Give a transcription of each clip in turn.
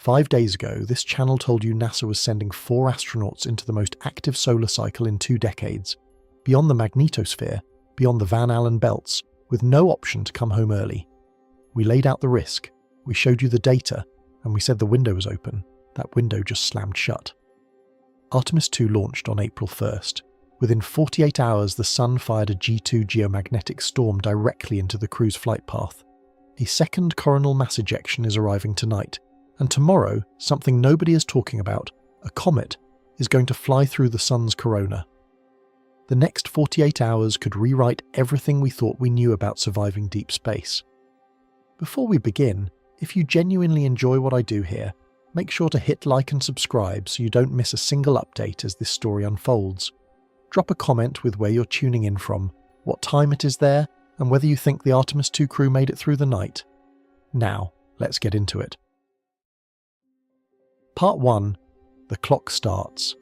5 days ago, this channel told you NASA was sending 4 astronauts into the most active solar cycle in 2 decades, beyond the Magnetosphere, beyond the Van Allen belts, with no option to come home early. We laid out the risk, we showed you the data, and we said the window was open. That window just slammed shut. Artemis II launched on April 1st. Within 48 hours, the Sun fired a G2 geomagnetic storm directly into the crew's flight path. A second coronal mass ejection is arriving tonight, and tomorrow, something nobody is talking about, a comet, is going to fly through the Sun's corona. The next 48 hours could rewrite everything we thought we knew about surviving deep space. Before we begin, if you genuinely enjoy what I do here, make sure to hit like and subscribe so you don't miss a single update as this story unfolds. Drop a comment with where you're tuning in from, what time it is there, and whether you think the Artemis II crew made it through the night. Now, let's get into it. Part 1. The clock starts.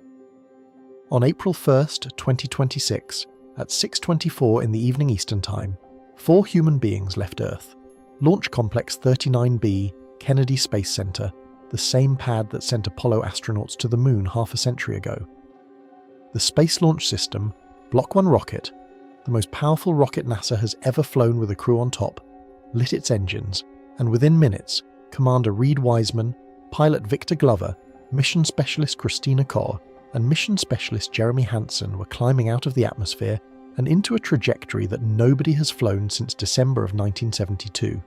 On April 1st, 2026, at 6:24 in the evening Eastern Time, 4 human beings left Earth. Launch Complex 39B, Kennedy Space Center, the same pad that sent Apollo astronauts to the Moon half a century ago. The Space Launch System, Block 1 rocket, the most powerful rocket NASA has ever flown with a crew on top, lit its engines, and within minutes, Commander Reed Wiseman, pilot Victor Glover, mission specialist Christina Koch, and mission specialist Jeremy Hansen were climbing out of the atmosphere and into a trajectory that nobody has flown since December of 1972.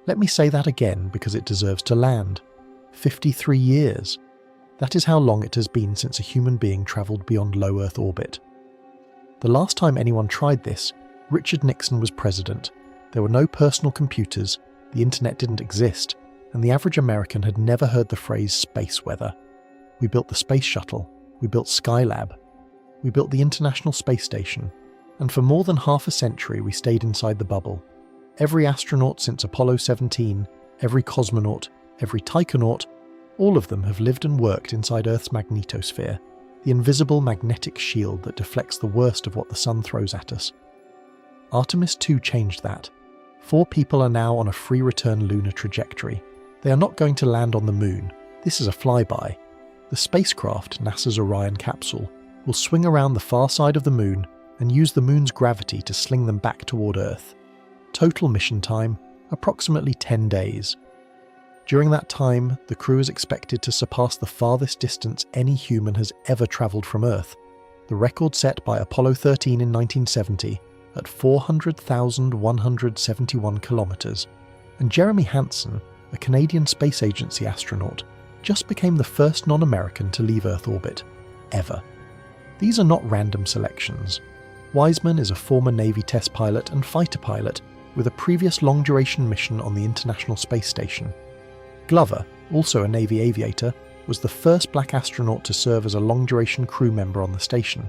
Let me say that again because it deserves to land. 53 years. That is how long it has been since a human being travelled beyond low Earth orbit. The last time anyone tried this, Richard Nixon was president. There were no personal computers, the internet didn't exist, and the average American had never heard the phrase space weather. We built the Space Shuttle, we built Skylab, we built the International Space Station, and for more than half a century we stayed inside the bubble. Every astronaut since Apollo 17, every cosmonaut, every taikonaut, all of them have lived and worked inside Earth's magnetosphere, the invisible magnetic shield that deflects the worst of what the Sun throws at us. Artemis II changed that. 4 people are now on a free return lunar trajectory. They are not going to land on the Moon. This is a flyby. The spacecraft, NASA's Orion capsule, will swing around the far side of the Moon and use the Moon's gravity to sling them back toward Earth. Total mission time, approximately 10 days. During that time, the crew is expected to surpass the farthest distance any human has ever travelled from Earth, the record set by Apollo 13 in 1970 at 400,171 kilometres, and Jeremy Hansen, a Canadian Space Agency astronaut, just became the first non-American to leave Earth orbit, ever. These are not random selections. Wiseman is a former Navy test pilot and fighter pilot with a previous long-duration mission on the International Space Station. Glover, also a Navy aviator, was the first black astronaut to serve as a long-duration crew member on the station.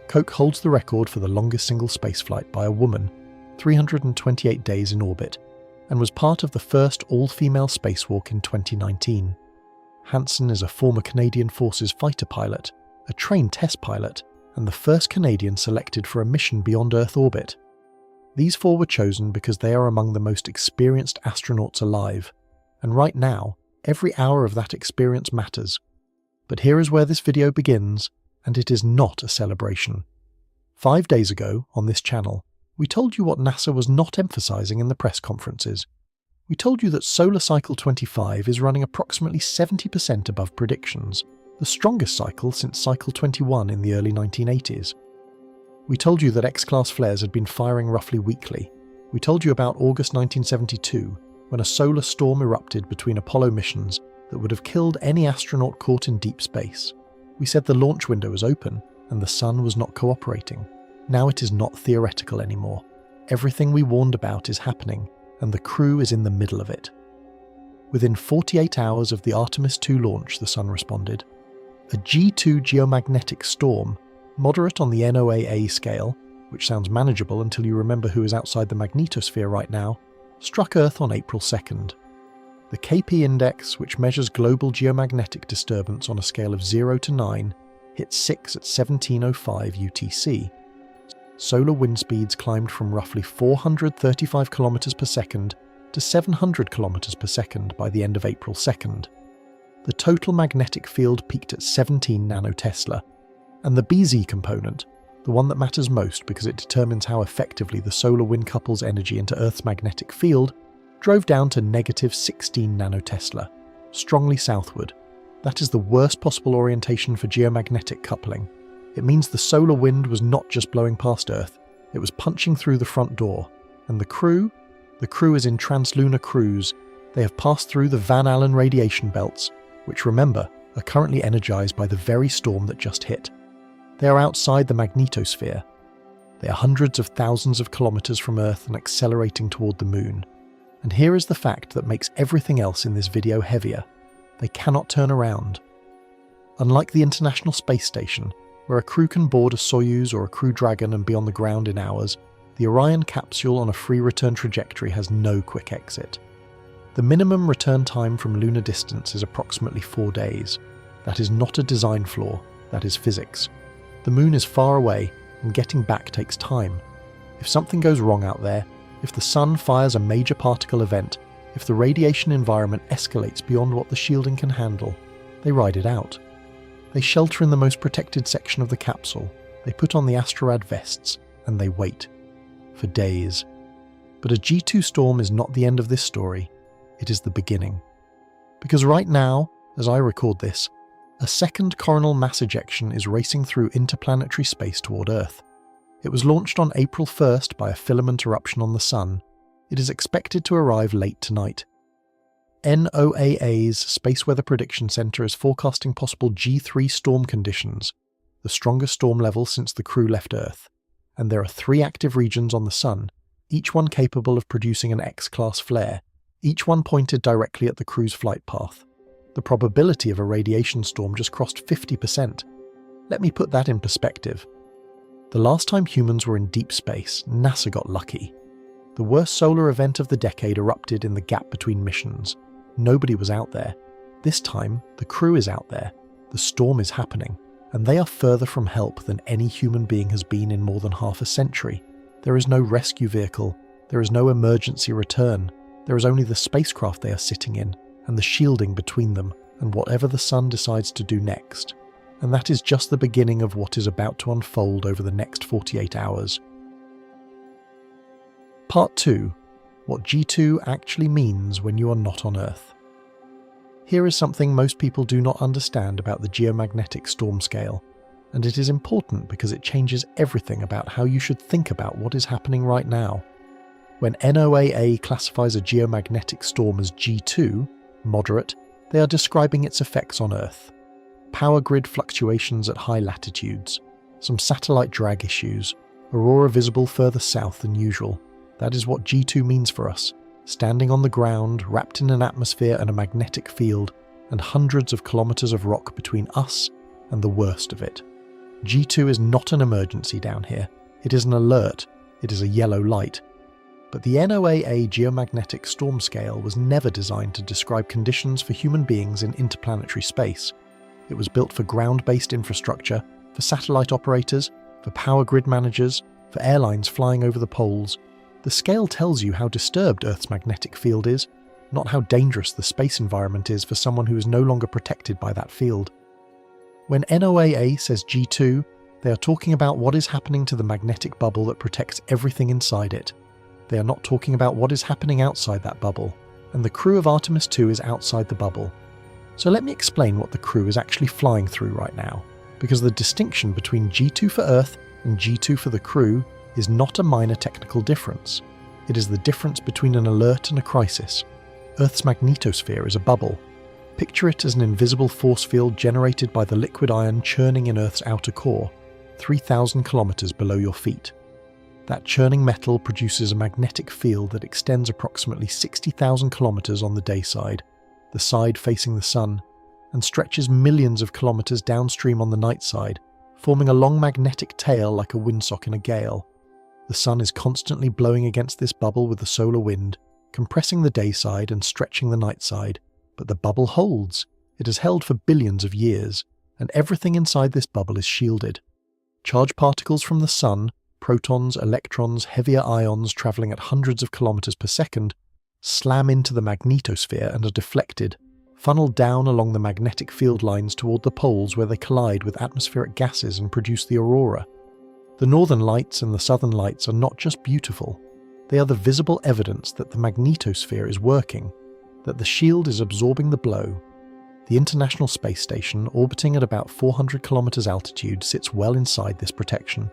Koch holds the record for the longest single spaceflight by a woman, 328 days in orbit, and was part of the first all-female spacewalk in 2019. Hansen is a former Canadian Forces fighter pilot, a trained test pilot, and the first Canadian selected for a mission beyond Earth orbit. These 4 were chosen because they are among the most experienced astronauts alive, and right now, every hour of that experience matters. But here is where this video begins, and it is not a celebration. 5 days ago, on this channel, we told you what NASA was not emphasizing in the press conferences. We told you that Solar Cycle 25 is running approximately 70% above predictions, the strongest cycle since Cycle 21 in the early 1980s. We told you that X-class flares had been firing roughly weekly. We told you about August 1972, when a solar storm erupted between Apollo missions that would have killed any astronaut caught in deep space. We said the launch window was open and the Sun was not cooperating. Now it is not theoretical anymore. Everything we warned about is happening, and the crew is in the middle of it. Within 48 hours of the Artemis II launch, the Sun responded. A G2 geomagnetic storm, moderate on the NOAA scale, which sounds manageable until you remember who is outside the magnetosphere right now, struck Earth on April 2nd. The KP index, which measures global geomagnetic disturbance on a scale of 0 to 9, hit 6 at 17:05 UTC. Solar wind speeds climbed from roughly 435 km per second to 700 kilometers per second by the end of April 2nd. The total magnetic field peaked at 17 nanotesla, and the BZ component, the one that matters most because it determines how effectively the solar wind couples energy into Earth's magnetic field, drove down to negative 16 nanotesla, strongly southward. That is the worst possible orientation for geomagnetic coupling. It means the solar wind was not just blowing past Earth, it was punching through the front door. And the crew is in translunar cruise. They have passed through the Van Allen radiation belts, which, remember, are currently energized by the very storm that just hit. They are outside the Magnetosphere. They are hundreds of thousands of kilometers from Earth and accelerating toward the Moon. And here is the fact that makes everything else in this video heavier. They cannot turn around. Unlike the International Space Station, where a crew can board a Soyuz or a Crew Dragon and be on the ground in hours, the Orion capsule on a free return trajectory has no quick exit. The minimum return time from lunar distance is approximately 4 days. That is not a design flaw, that is physics. The Moon is far away, and getting back takes time. If something goes wrong out there, if the Sun fires a major particle event, if the radiation environment escalates beyond what the shielding can handle, they ride it out. They shelter in the most protected section of the capsule, they put on the astrorad vests, and they wait. For days. But a G2 storm is not the end of this story, it is the beginning. Because right now, as I record this, a second coronal mass ejection is racing through interplanetary space toward Earth. It was launched on April 1st by a filament eruption on the Sun. It is expected to arrive late tonight. NOAA's Space Weather Prediction Center is forecasting possible G3 storm conditions, the strongest storm level since the crew left Earth. And there are 3 active regions on the Sun, each one capable of producing an X-class flare, each one pointed directly at the crew's flight path. The probability of a radiation storm just crossed 50%. Let me put that in perspective. The last time humans were in deep space, NASA got lucky. The worst solar event of the decade erupted in the gap between missions. Nobody was out there. This time, the crew is out there. The storm is happening, and they are further from help than any human being has been in more than half a century. There is no rescue vehicle. There is no emergency return. There is only the spacecraft they are sitting in, and the shielding between them, and whatever the Sun decides to do next. And that is just the beginning of what is about to unfold over the next 48 hours. Part 2. What G2 actually means when you are not on Earth. Here is something most people do not understand about the geomagnetic storm scale, and it is important because it changes everything about how you should think about what is happening right now. When NOAA classifies a geomagnetic storm as G2, moderate, they are describing its effects on Earth. Power grid fluctuations at high latitudes, some satellite drag issues, aurora visible further south than usual. That is what G2 means for us, standing on the ground, wrapped in an atmosphere and a magnetic field, and hundreds of kilometers of rock between us and the worst of it. G2 is not an emergency down here. It is an alert. It is a yellow light. But the NOAA geomagnetic storm scale was never designed to describe conditions for human beings in interplanetary space. It was built for ground-based infrastructure, for satellite operators, for power grid managers, for airlines flying over the poles. The scale tells you how disturbed Earth's magnetic field is, not how dangerous the space environment is for someone who is no longer protected by that field. When NOAA says G2, they are talking about what is happening to the magnetic bubble that protects everything inside it. They are not talking about what is happening outside that bubble, and the crew of Artemis II is outside the bubble. So let me explain what the crew is actually flying through right now, because the distinction between G2 for Earth and G2 for the crew is not a minor technical difference. It is the difference between an alert and a crisis. Earth's magnetosphere is a bubble. Picture it as an invisible force field generated by the liquid iron churning in Earth's outer core, 3,000 kilometers below your feet. That churning metal produces a magnetic field that extends approximately 60,000 kilometers on the day side, the side facing the Sun, and stretches millions of kilometers downstream on the night side, forming a long magnetic tail like a windsock in a gale. The Sun is constantly blowing against this bubble with the solar wind, compressing the day side and stretching the night side, but the bubble holds. It has held for billions of years, and everything inside this bubble is shielded. Charged particles from the Sun, protons, electrons, heavier ions travelling at hundreds of kilometers per second, slam into the magnetosphere and are deflected, funneled down along the magnetic field lines toward the poles where they collide with atmospheric gases and produce the aurora. The northern lights and the southern lights are not just beautiful, they are the visible evidence that the magnetosphere is working, that the shield is absorbing the blow. The International Space Station, orbiting at about 400 kilometers altitude, sits well inside this protection.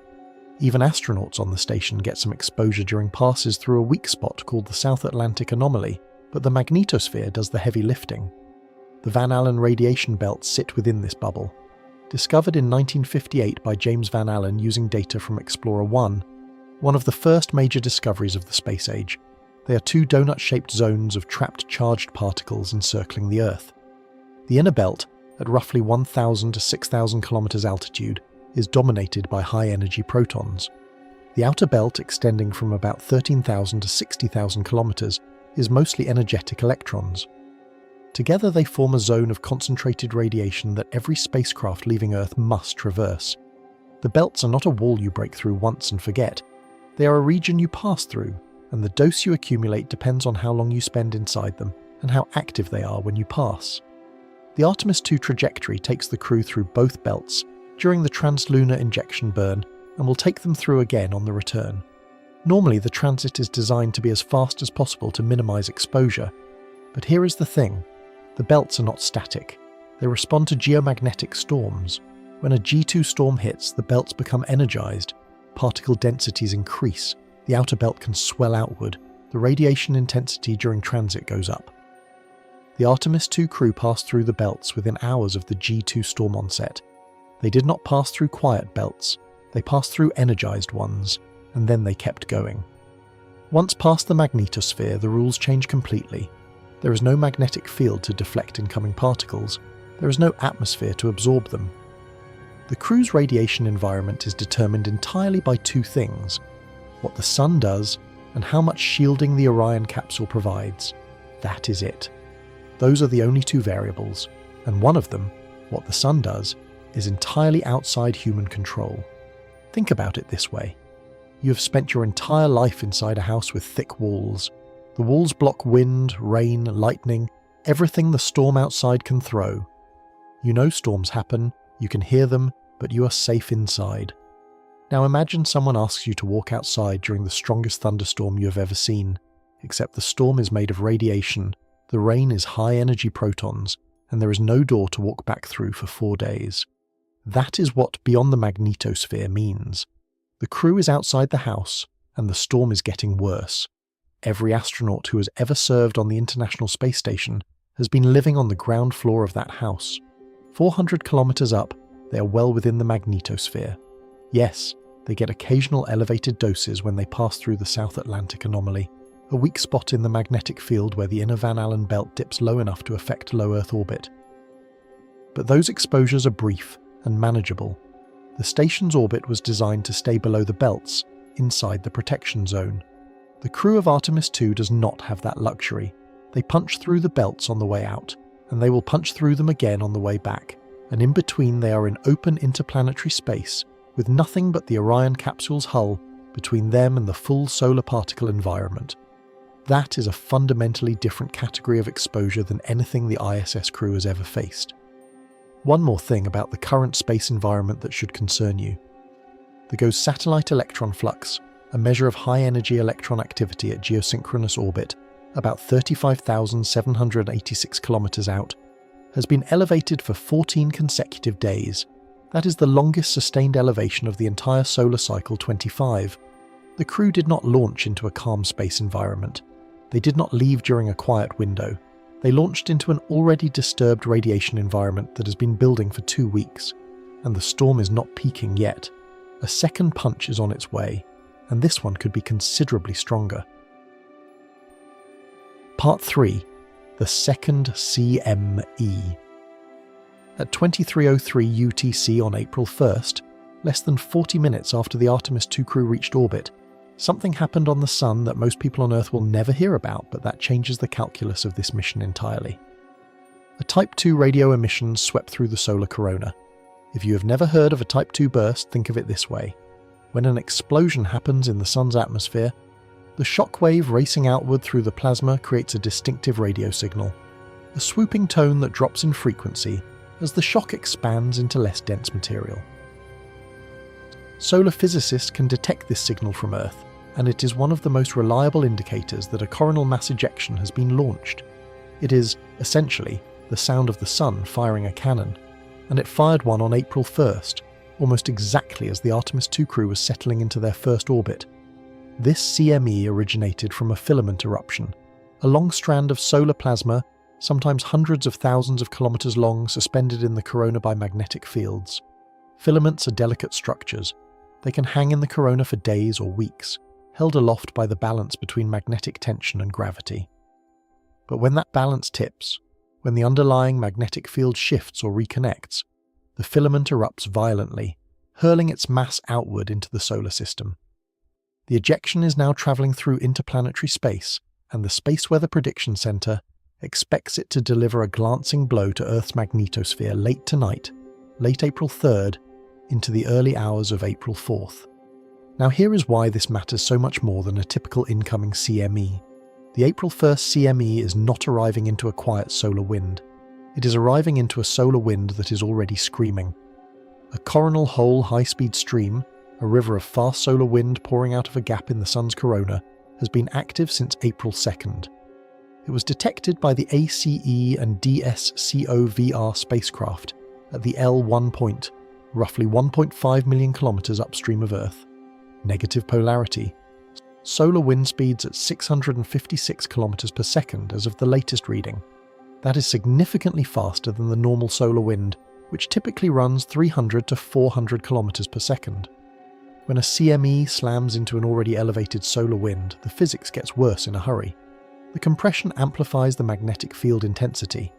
Even astronauts on the station get some exposure during passes through a weak spot called the South Atlantic Anomaly, but the magnetosphere does the heavy lifting. The Van Allen radiation belts sit within this bubble. Discovered in 1958 by James Van Allen using data from Explorer 1, one of the first major discoveries of the space age, they are two donut-shaped zones of trapped charged particles encircling the Earth. The inner belt, at roughly 1,000 to 6,000 kilometers altitude, is dominated by high-energy protons. The outer belt, extending from about 13,000 to 60,000 kilometers, is mostly energetic electrons. Together they form a zone of concentrated radiation that every spacecraft leaving Earth must traverse. The belts are not a wall you break through once and forget. They are a region you pass through, and the dose you accumulate depends on how long you spend inside them and how active they are when you pass. The Artemis II trajectory takes the crew through both belts during the translunar injection burn and will take them through again on the return. Normally the transit is designed to be as fast as possible to minimize exposure, but here is the thing. The belts are not static. They respond to geomagnetic storms. When a G2 storm hits, the belts become energized, particle densities increase, the outer belt can swell outward, the radiation intensity during transit goes up. The Artemis II crew passed through the belts within hours of the G2 storm onset. They did not pass through quiet belts, they passed through energized ones, and then they kept going. Once past the magnetosphere, the rules change completely. There is no magnetic field to deflect incoming particles, there is no atmosphere to absorb them. The crew's radiation environment is determined entirely by two things: what the Sun does and how much shielding the Orion capsule provides. That is it. Those are the only two variables, and one of them, what the Sun does, is entirely outside human control. Think about it this way. You have spent your entire life inside a house with thick walls. The walls block wind, rain, lightning, everything the storm outside can throw. You know storms happen, you can hear them, but you are safe inside. Now imagine someone asks you to walk outside during the strongest thunderstorm you have ever seen, except the storm is made of radiation, the rain is high-energy protons, and there is no door to walk back through for 4 days. That is what beyond the magnetosphere means. The crew is outside the house, and the storm is getting worse. Every astronaut who has ever served on the International Space Station has been living on the ground floor of that house. 400 kilometers up, they are well within the magnetosphere. Yes, they get occasional elevated doses when they pass through the South Atlantic Anomaly, a weak spot in the magnetic field where the inner Van Allen belt dips low enough to affect low Earth orbit. But those exposures are brief and manageable. The station's orbit was designed to stay below the belts, inside the protection zone. The crew of Artemis II does not have that luxury. They punch through the belts on the way out, and they will punch through them again on the way back, and in between they are in open interplanetary space, with nothing but the Orion capsule's hull between them and the full solar particle environment. That is a fundamentally different category of exposure than anything the ISS crew has ever faced. One more thing about the current space environment that should concern you. There goes satellite electron flux, a measure of high-energy electron activity at geosynchronous orbit, about 35,786 kilometers out, has been elevated for 14 consecutive days. That is the longest sustained elevation of the entire solar cycle 25. The crew did not launch into a calm space environment. They did not leave during a quiet window. They launched into an already disturbed radiation environment that has been building for 2 weeks, and the storm is not peaking yet. A second punch is on its way, and this one could be considerably stronger. Part 3. The second CME. At 23:03 UTC on April 1st, less than 40 minutes after the Artemis II crew reached orbit, something happened on the Sun that most people on Earth will never hear about, but that changes the calculus of this mission entirely. A Type 2 radio emission swept through the solar corona. If you have never heard of a Type 2 burst, think of it this way. When an explosion happens in the Sun's atmosphere, The shock wave racing outward through the plasma creates a distinctive radio signal, a swooping tone that drops in frequency as the shock expands into less dense material. Solar physicists can detect this signal from Earth, and it is one of the most reliable indicators that a coronal mass ejection has been launched. It is, essentially, the sound of the Sun firing a cannon, and it fired one on April 1st, almost exactly as the Artemis II crew was settling into their first orbit. This CME originated from a filament eruption, a long strand of solar plasma, sometimes hundreds of thousands of kilometers long, suspended in the corona by magnetic fields. Filaments are delicate structures. They can hang in the corona for days or weeks, held aloft by the balance between magnetic tension and gravity. But when that balance tips, when the underlying magnetic field shifts or reconnects, the filament erupts violently, hurling its mass outward into the solar system. The ejection is now travelling through interplanetary space, and the Space Weather Prediction Center expects it to deliver a glancing blow to Earth's magnetosphere late tonight, late April 3rd, into the early hours of April 4th. Now here is why this matters so much more than a typical incoming CME. The April 1st CME is not arriving into a quiet solar wind. It is arriving into a solar wind that is already screaming. A coronal whole high-speed stream, a river of fast solar wind pouring out of a gap in the Sun's corona, has been active since April 2nd. It was detected by the ACE and DSCOVR spacecraft at the L1 point, roughly 1.5 million kilometers upstream of Earth. Negative polarity. Solar wind speeds at 656 kilometers per second as of the latest reading. That is significantly faster than the normal solar wind, which typically runs 300 to 400 kilometers per second. When a CME slams into an already elevated solar wind, the physics gets worse in a hurry. The compression amplifies the magnetic field intensity.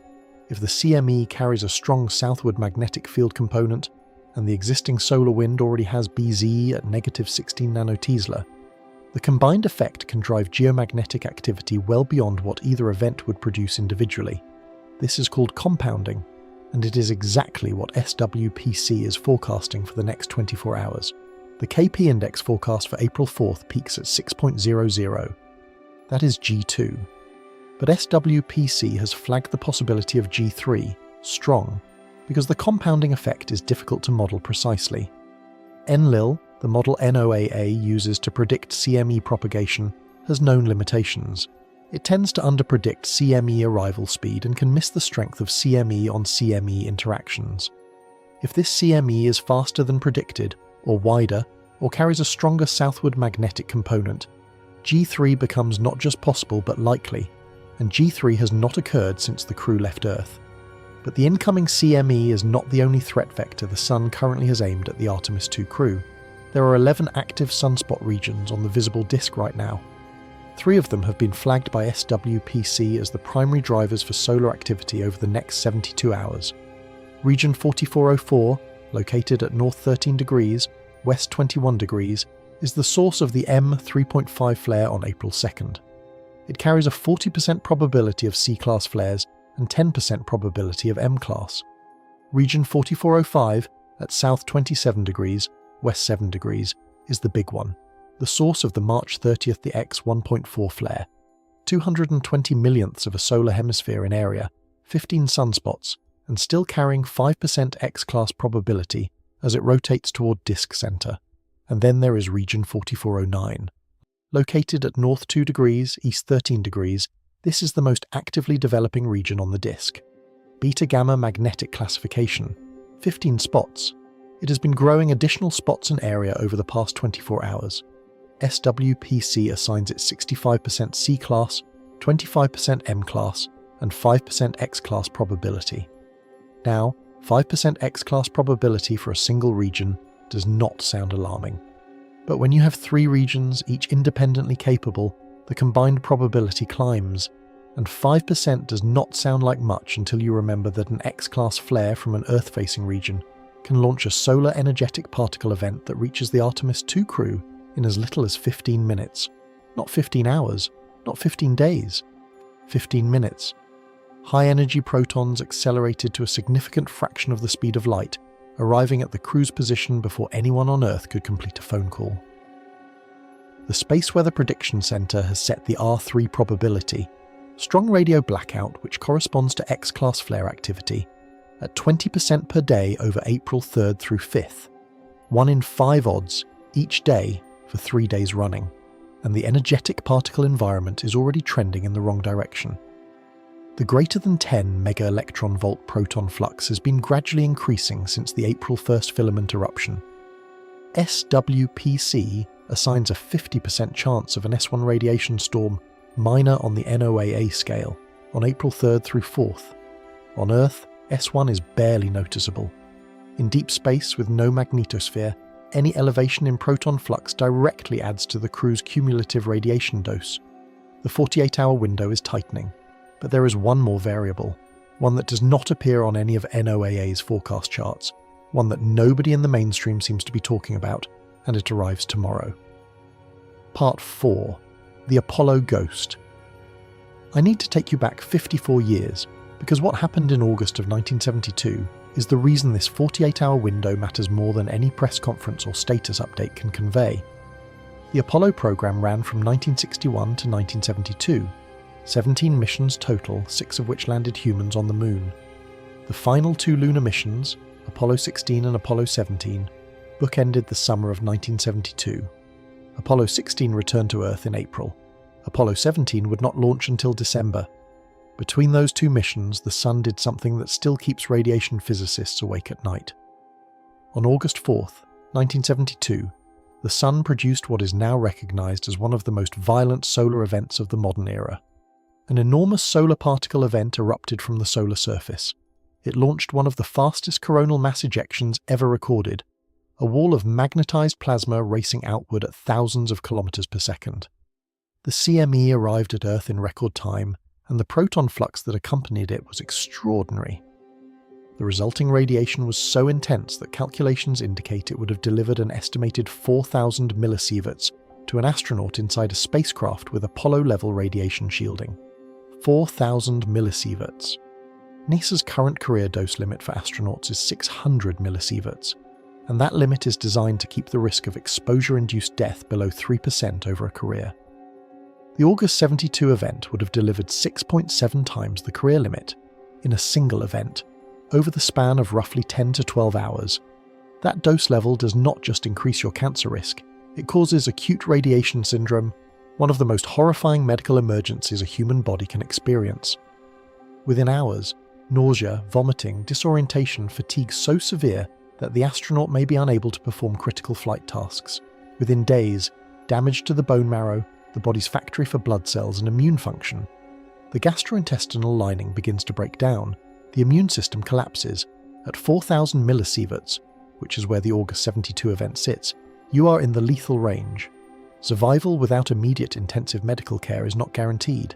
If the CME carries a strong southward magnetic field component, and the existing solar wind already has BZ at negative 16 nanotesla, the combined effect can drive geomagnetic activity well beyond what either event would produce individually. This is called compounding, and it is exactly what SWPC is forecasting for the next 24 hours. The KP index forecast for April 4th peaks at 6.00. That is G2. But SWPC has flagged the possibility of G3, strong, because the compounding effect is difficult to model precisely. Enlil, the model NOAA uses to predict CME propagation, has known limitations. It tends to underpredict CME arrival speed and can miss the strength of CME on CME interactions. If this CME is faster than predicted, or wider, or carries a stronger southward magnetic component, G3 becomes not just possible but likely, and G3 has not occurred since the crew left Earth. But the incoming CME is not the only threat vector the Sun currently has aimed at the Artemis II crew. There are 11 active sunspot regions on the visible disk right now. 3 of them have been flagged by SWPC as the primary drivers for solar activity over the next 72 hours. Region 4404, located at north 13 degrees, west 21 degrees, is the source of the M3.5 flare on April 2nd. It carries a 40% probability of C-class flares and 10% probability of M-class. Region 4405, at south 27 degrees, west 7 degrees, is the big one, the source of the March 30th the X 1.4 flare. 220 millionths of a solar hemisphere in area, 15 sunspots, and still carrying 5% X-class probability as it rotates toward disk center. And then there is region 4409. Located at north 2 degrees, east 13 degrees, this is the most actively developing region on the disk. Beta-gamma magnetic classification, 15 spots. It has been growing additional spots and area over the past 24 hours. SWPC assigns it 65% C-class, 25% M-class, and 5% X-class probability. Now, 5% X-class probability for a single region does not sound alarming. But when you have 3 regions, each independently capable, the combined probability climbs, and 5% does not sound like much until you remember that an X-class flare from an Earth-facing region can launch a solar energetic particle event that reaches the Artemis II crew in as little as 15 minutes. Not 15 hours, not 15 days, 15 minutes. High-energy protons accelerated to a significant fraction of the speed of light, arriving at the crew's position before anyone on Earth could complete a phone call. the Space Weather Prediction Center has set the R3 probability, strong radio blackout which corresponds to X-class flare activity, at 20% per day over April 3rd through 5th, 1 in 5 odds each day for 3 days running, and the energetic particle environment is already trending in the wrong direction. The greater than 10 mega-electron-volt proton flux has been gradually increasing since the April 1st filament eruption. SWPC assigns a 50% chance of an S1 radiation storm minor on the NOAA scale on April 3rd through 4th. On Earth, S1 is barely noticeable. In deep space with no magnetosphere, any elevation in proton flux directly adds to the crew's cumulative radiation dose. The 48-hour window is tightening, but there is one more variable, one that does not appear on any of NOAA's forecast charts, one that nobody in the mainstream seems to be talking about, and it arrives tomorrow. Part 4. The Apollo Ghost. I need to take you back 54 years, because what happened in August of 1972 is the reason this 48-hour window matters more than any press conference or status update can convey. The Apollo program ran from 1961 to 1972, 17 missions total, 6 of which landed humans on the Moon. The final 2 lunar missions, Apollo 16 and Apollo 17, bookended the summer of 1972. Apollo 16 returned to Earth in April. Apollo 17 would not launch until December. Between those 2 missions, the Sun did something that still keeps radiation physicists awake at night. On August 4th, 1972, the Sun produced what is now recognized as one of the most violent solar events of the modern era. An enormous solar particle event erupted from the solar surface. It launched one of the fastest coronal mass ejections ever recorded, a wall of magnetized plasma racing outward at thousands of kilometers per second. The CME arrived at Earth in record time, and the proton flux that accompanied it was extraordinary. The resulting radiation was so intense that calculations indicate it would have delivered an estimated 4,000 millisieverts to an astronaut inside a spacecraft with Apollo-level radiation shielding. 4,000 millisieverts. NASA's current career dose limit for astronauts is 600 millisieverts, and that limit is designed to keep the risk of exposure-induced death below 3% over a career. The August 72 event would have delivered 6.7 times the career limit, in a single event, over the span of roughly 10 to 12 hours. That dose level does not just increase your cancer risk, it causes acute radiation syndrome, one of the most horrifying medical emergencies a human body can experience. Within hours, nausea, vomiting, disorientation, fatigue so severe that the astronaut may be unable to perform critical flight tasks. Within days, damage to the bone marrow, the body's factory for blood cells and immune function. The gastrointestinal lining begins to break down, the immune system collapses. At 4,000 millisieverts, which is where the August 72 event sits, you are in the lethal range. Survival without immediate intensive medical care is not guaranteed.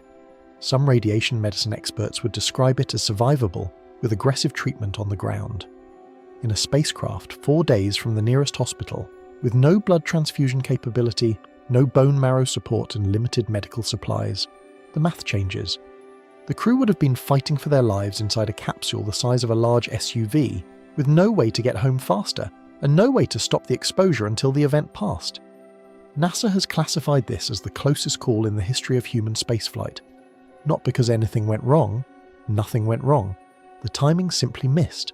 Some radiation medicine experts would describe it as survivable, with aggressive treatment on the ground. In a spacecraft 4 days from the nearest hospital, with no blood transfusion capability, no bone marrow support and limited medical supplies, the math changes. The crew would have been fighting for their lives inside a capsule the size of a large SUV, with no way to get home faster, and no way to stop the exposure until the event passed. NASA has classified this as the closest call in the history of human spaceflight. Not because anything went wrong, nothing went wrong. The timing simply missed.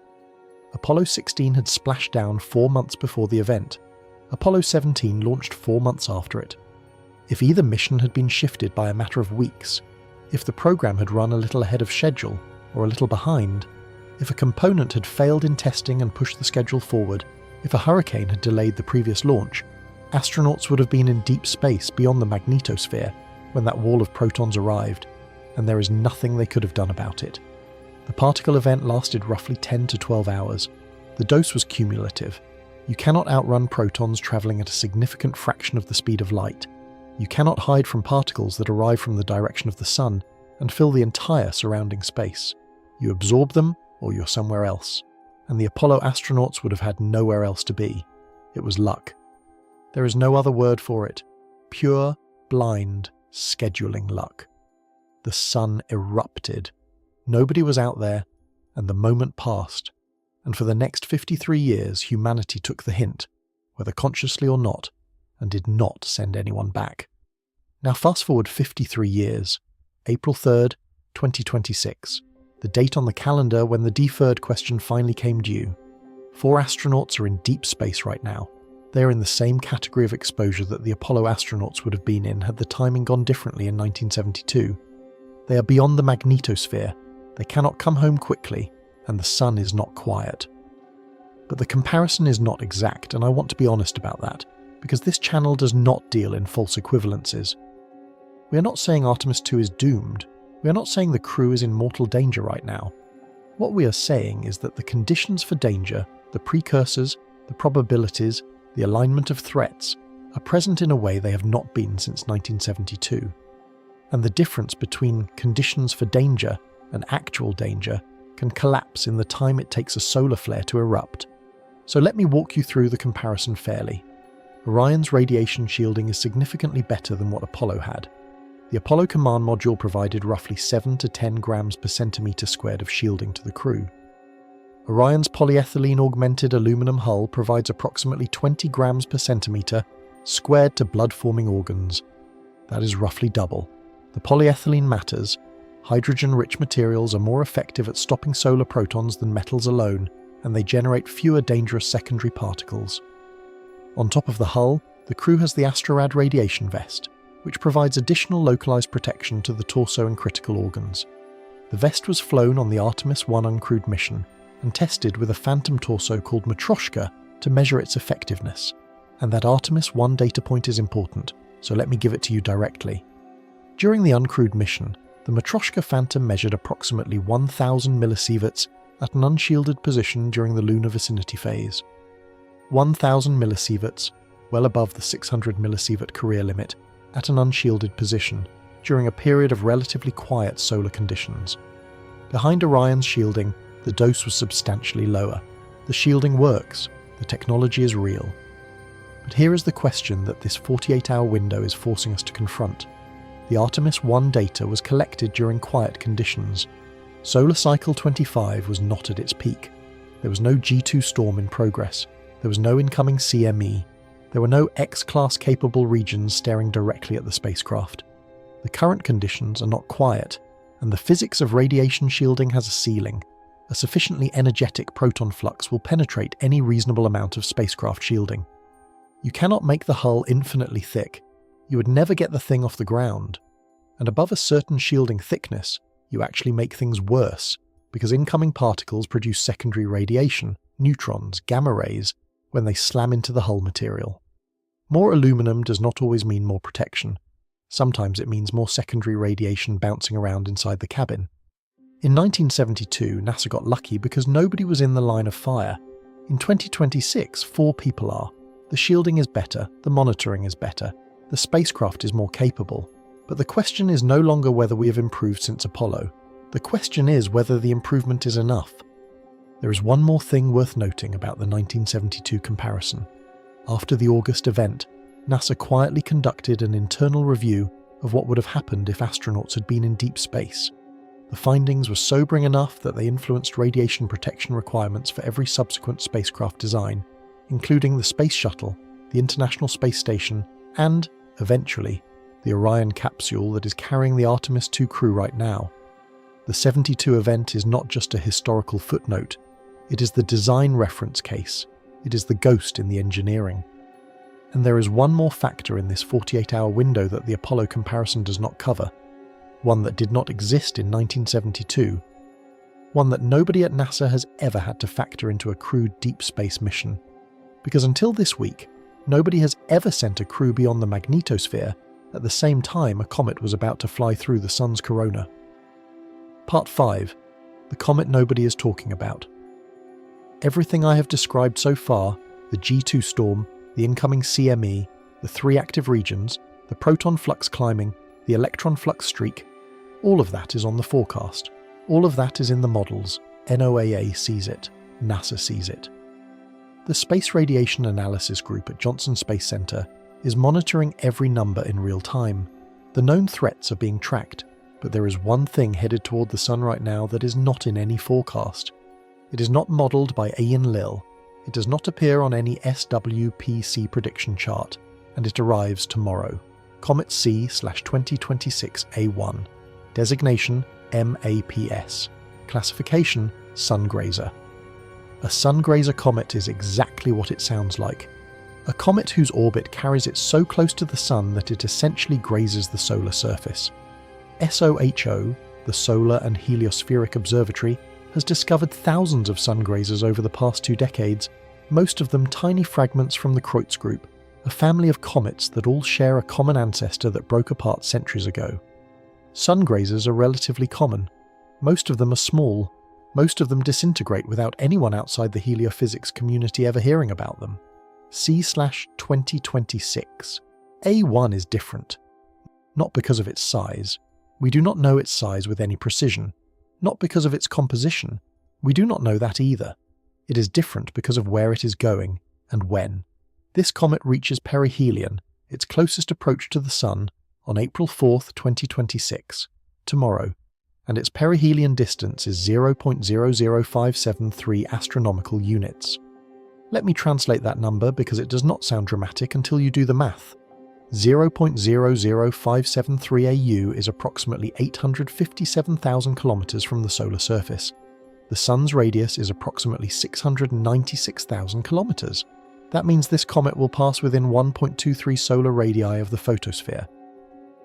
Apollo 16 had splashed down 4 months before the event. Apollo 17 launched 4 months after it. If either mission had been shifted by a matter of weeks, if the program had run a little ahead of schedule or a little behind, if a component had failed in testing and pushed the schedule forward, if a hurricane had delayed the previous launch, astronauts would have been in deep space beyond the magnetosphere when that wall of protons arrived, and there is nothing they could have done about it. The particle event lasted roughly 10 to 12 hours. The dose was cumulative. You cannot outrun protons travelling at a significant fraction of the speed of light. You cannot hide from particles that arrive from the direction of the Sun and fill the entire surrounding space. You absorb them, or you're somewhere else. And the Apollo astronauts would have had nowhere else to be. It was luck. There is no other word for it. Pure, blind, scheduling luck. The Sun erupted. Nobody was out there, and the moment passed. And for the next 53 years, humanity took the hint, whether consciously or not, and did not send anyone back. Now fast forward 53 years, April 3rd, 2026, the date on the calendar when the deferred question finally came due. 4 astronauts are in deep space right now. They are in the same category of exposure that the Apollo astronauts would have been in had the timing gone differently in 1972. They are beyond the magnetosphere, they cannot come home quickly, and the sun is not quiet. But the comparison is not exact, and I want to be honest about that, because this channel does not deal in false equivalences. We are not saying Artemis II is doomed. We are not saying the crew is in mortal danger right now. What we are saying is that the conditions for danger, the precursors, the probabilities, the alignment of threats, are present in a way they have not been since 1972. And the difference between conditions for danger and actual danger can collapse in the time it takes a solar flare to erupt. So let me walk you through the comparison fairly. Orion's radiation shielding is significantly better than what Apollo had. The Apollo command module provided roughly 7 to 10 grams per centimetre squared of shielding to the crew. Orion's polyethylene augmented aluminum hull provides approximately 20 grams per centimetre squared to blood-forming organs. That is roughly double. The polyethylene matters. Hydrogen-rich materials are more effective at stopping solar protons than metals alone, and they generate fewer dangerous secondary particles. On top of the hull, the crew has the Astrorad radiation vest, which provides additional localized protection to the torso and critical organs. The vest was flown on the Artemis I uncrewed mission and tested with a phantom torso called Matryoshka to measure its effectiveness. And that Artemis I data point is important, so let me give it to you directly. During the uncrewed mission, the Matryoshka Phantom measured approximately 1,000 millisieverts at an unshielded position during the lunar vicinity phase. 1,000 millisieverts, well above the 600 millisievert career limit, at an unshielded position during a period of relatively quiet solar conditions. Behind Orion's shielding, the dose was substantially lower. The shielding works, the technology is real. But here is the question that this 48-hour window is forcing us to confront. The Artemis I data was collected during quiet conditions. Solar cycle 25 was not at its peak. There was no G2 storm in progress. There was no incoming CME. There were no X-class capable regions staring directly at the spacecraft. The current conditions are not quiet, and the physics of radiation shielding has a ceiling. A sufficiently energetic proton flux will penetrate any reasonable amount of spacecraft shielding. You cannot make the hull infinitely thick. You would never get the thing off the ground. And above a certain shielding thickness, you actually make things worse, because incoming particles produce secondary radiation, neutrons, gamma rays, when they slam into the hull material. More aluminum does not always mean more protection. Sometimes it means more secondary radiation bouncing around inside the cabin. In 1972, NASA got lucky because nobody was in the line of fire. In 2026, 4 people are. The shielding is better, the monitoring is better, the spacecraft is more capable. But the question is no longer whether we have improved since Apollo. The question is whether the improvement is enough. There is one more thing worth noting about the 1972 comparison. After the August event, NASA quietly conducted an internal review of what would have happened if astronauts had been in deep space. The findings were sobering enough that they influenced radiation protection requirements for every subsequent spacecraft design, including the Space Shuttle, the International Space Station, and, eventually, the Orion capsule that is carrying the Artemis II crew right now. The 72 event is not just a historical footnote, it is the design reference case, it is the ghost in the engineering. And there is one more factor in this 48-hour window that the Apollo comparison does not cover, one that did not exist in 1972, one that nobody at NASA has ever had to factor into a crewed deep space mission. Because until this week, nobody has ever sent a crew beyond the magnetosphere at the same time a comet was about to fly through the sun's corona. Part 5. The comet nobody is talking about. Everything I have described so far, the G2 storm, the incoming CME, the 3 active regions, the proton flux climbing, the electron flux streak, all of that is on the forecast. All of that is in the models. NOAA sees it. NASA sees it. The Space Radiation Analysis Group at Johnson Space Center is monitoring every number in real time. The known threats are being tracked, but there is one thing headed toward the sun right now that is not in any forecast. It is not modeled by Ian Lill. It does not appear on any SWPC prediction chart. and it arrives tomorrow. Comet C/2026A1. Designation MAPS. Classification Sungrazer. A Sungrazer comet is exactly what it sounds like. A comet whose orbit carries it so close to the Sun that it essentially grazes the solar surface. SOHO, the Solar and Heliospheric Observatory, has discovered thousands of Sungrazers over the past 2 decades, most of them tiny fragments from the Kreutz group, a family of comets that all share a common ancestor that broke apart centuries ago. Sungrazers are relatively common. Most of them are small. Most of them disintegrate without anyone outside the heliophysics community ever hearing about them. C/2026. A1 is different. Not because of its size. We do not know its size with any precision. Not because of its composition. We do not know that either. It is different because of where it is going and when. This comet reaches perihelion, its closest approach to the Sun, on April 4th, 2026, tomorrow, and its perihelion distance is 0.00573 astronomical units. Let me translate that number because it does not sound dramatic until you do the math. 0.00573 AU is approximately 857,000 kilometers from the solar surface. The Sun's radius is approximately 696,000 kilometers. That means this comet will pass within 1.23 solar radii of the photosphere.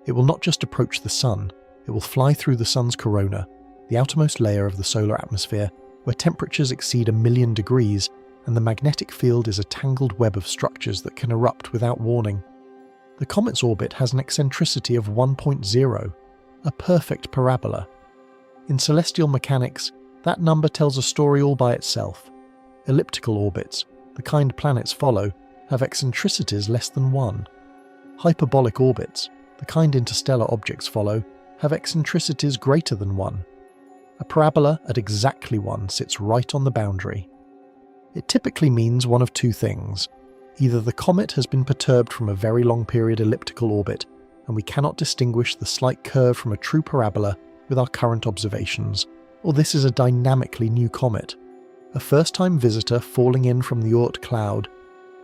It will not just approach the Sun, it will fly through the Sun's corona, the outermost layer of the solar atmosphere, where temperatures exceed 1,000,000 degrees and the magnetic field is a tangled web of structures that can erupt without warning. The comet's orbit has an eccentricity of 1.0, a perfect parabola. In celestial mechanics, that number tells a story all by itself. Elliptical orbits, the kind planets follow, have eccentricities less than 1. Hyperbolic orbits, the kind interstellar objects follow, have eccentricities greater than 1. A parabola at exactly 1 sits right on the boundary. It typically means one of 2 things. Either the comet has been perturbed from a very long period elliptical orbit, and we cannot distinguish the slight curve from a true parabola with our current observations, or this is a dynamically new comet, a first-time visitor falling in from the Oort cloud,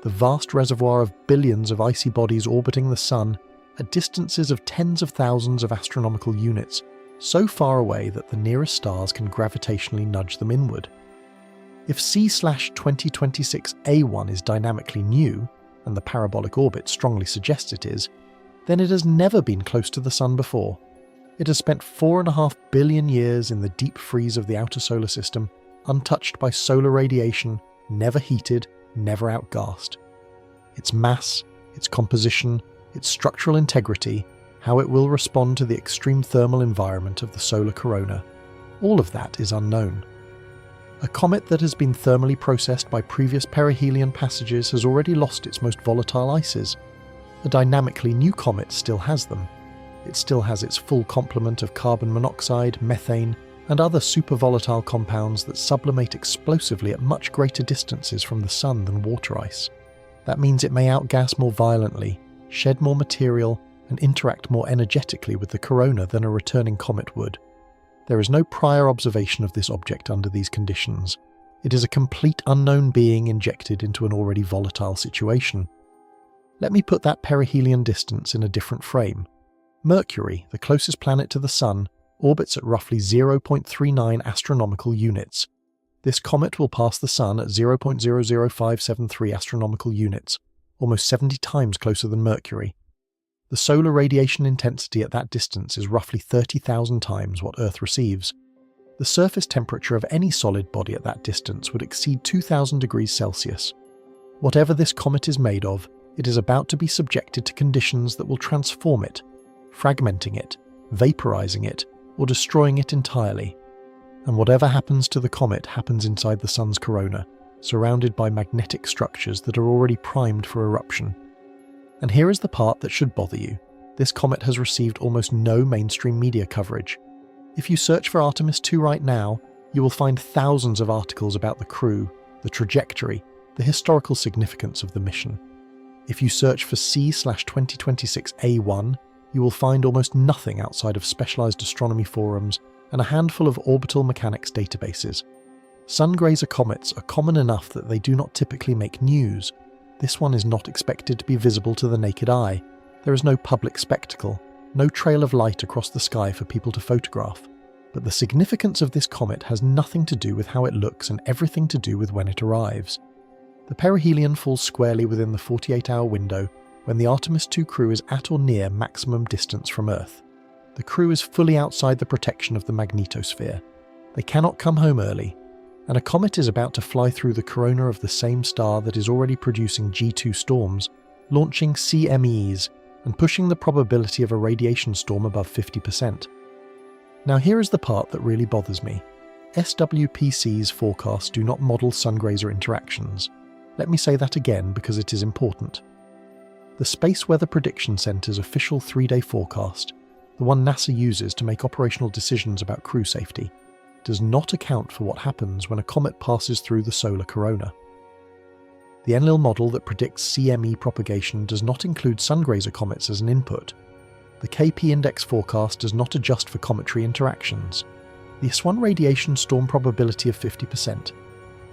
the vast reservoir of billions of icy bodies orbiting the Sun at distances of tens of thousands of astronomical units, so far away that the nearest stars can gravitationally nudge them inward. If C/2026A1 is dynamically new, and the parabolic orbit strongly suggests it is, then it has never been close to the Sun before. It has spent 4.5 billion years in the deep freeze of the outer solar system, untouched by solar radiation, never heated, never outgassed. Its mass, its composition, its structural integrity, how it will respond to the extreme thermal environment of the solar corona, all of that is unknown. A comet that has been thermally processed by previous perihelion passages has already lost its most volatile ices. A dynamically new comet still has them. It still has its full complement of carbon monoxide, methane, and other super-volatile compounds that sublimate explosively at much greater distances from the Sun than water ice. That means it may outgas more violently, shed more material, and interact more energetically with the corona than a returning comet would. There is no prior observation of this object under these conditions. It is a complete unknown being injected into an already volatile situation. Let me put that perihelion distance in a different frame. Mercury, the closest planet to the Sun, orbits at roughly 0.39 astronomical units. This comet will pass the Sun at 0.00573 astronomical units, almost 70 times closer than Mercury. The solar radiation intensity at that distance is roughly 30,000 times what Earth receives. The surface temperature of any solid body at that distance would exceed 2,000 degrees Celsius. Whatever this comet is made of, it is about to be subjected to conditions that will transform it, fragmenting it, vaporizing it, or destroying it entirely. And whatever happens to the comet happens inside the Sun's corona, surrounded by magnetic structures that are already primed for eruption. And here is the part that should bother you. This comet has received almost no mainstream media coverage. If you search for Artemis II right now, you will find thousands of articles about the crew, the trajectory, the historical significance of the mission. If you search for C/2026A1, you will find almost nothing outside of specialized astronomy forums and a handful of orbital mechanics databases. Sungrazer comets are common enough that they do not typically make news, This one is not expected to be visible to the naked eye. There is no public spectacle, no trail of light across the sky for people to photograph. But the significance of this comet has nothing to do with how it looks and everything to do with when it arrives. The perihelion falls squarely within the 48-hour window when the Artemis II crew is at or near maximum distance from Earth. The crew is fully outside the protection of the magnetosphere. They cannot come home early, and a comet is about to fly through the corona of the same star that is already producing G2 storms, launching CMEs and pushing the probability of a radiation storm above 50%. Now here is the part that really bothers me. SWPC's forecasts do not model Sungrazer interactions. Let me say that again because it is important. The Space Weather Prediction Center's official 3-day forecast, the one NASA uses to make operational decisions about crew safety, does not account for what happens when a comet passes through the solar corona. The Enlil model that predicts CME propagation does not include Sungrazer comets as an input. The KP index forecast does not adjust for cometary interactions. The S1 radiation storm probability of 50%.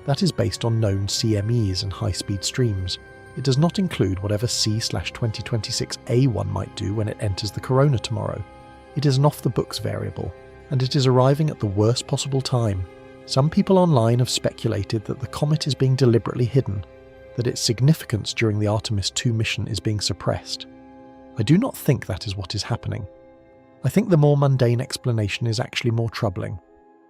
That is based on known CMEs and high-speed streams. It does not include whatever C/2026 A1 might do when it enters the corona tomorrow. It is an off-the-books variable, and it is arriving at the worst possible time. Some people online have speculated that the comet is being deliberately hidden, that its significance during the Artemis II mission is being suppressed. I do not think that is what is happening. I think the more mundane explanation is actually more troubling.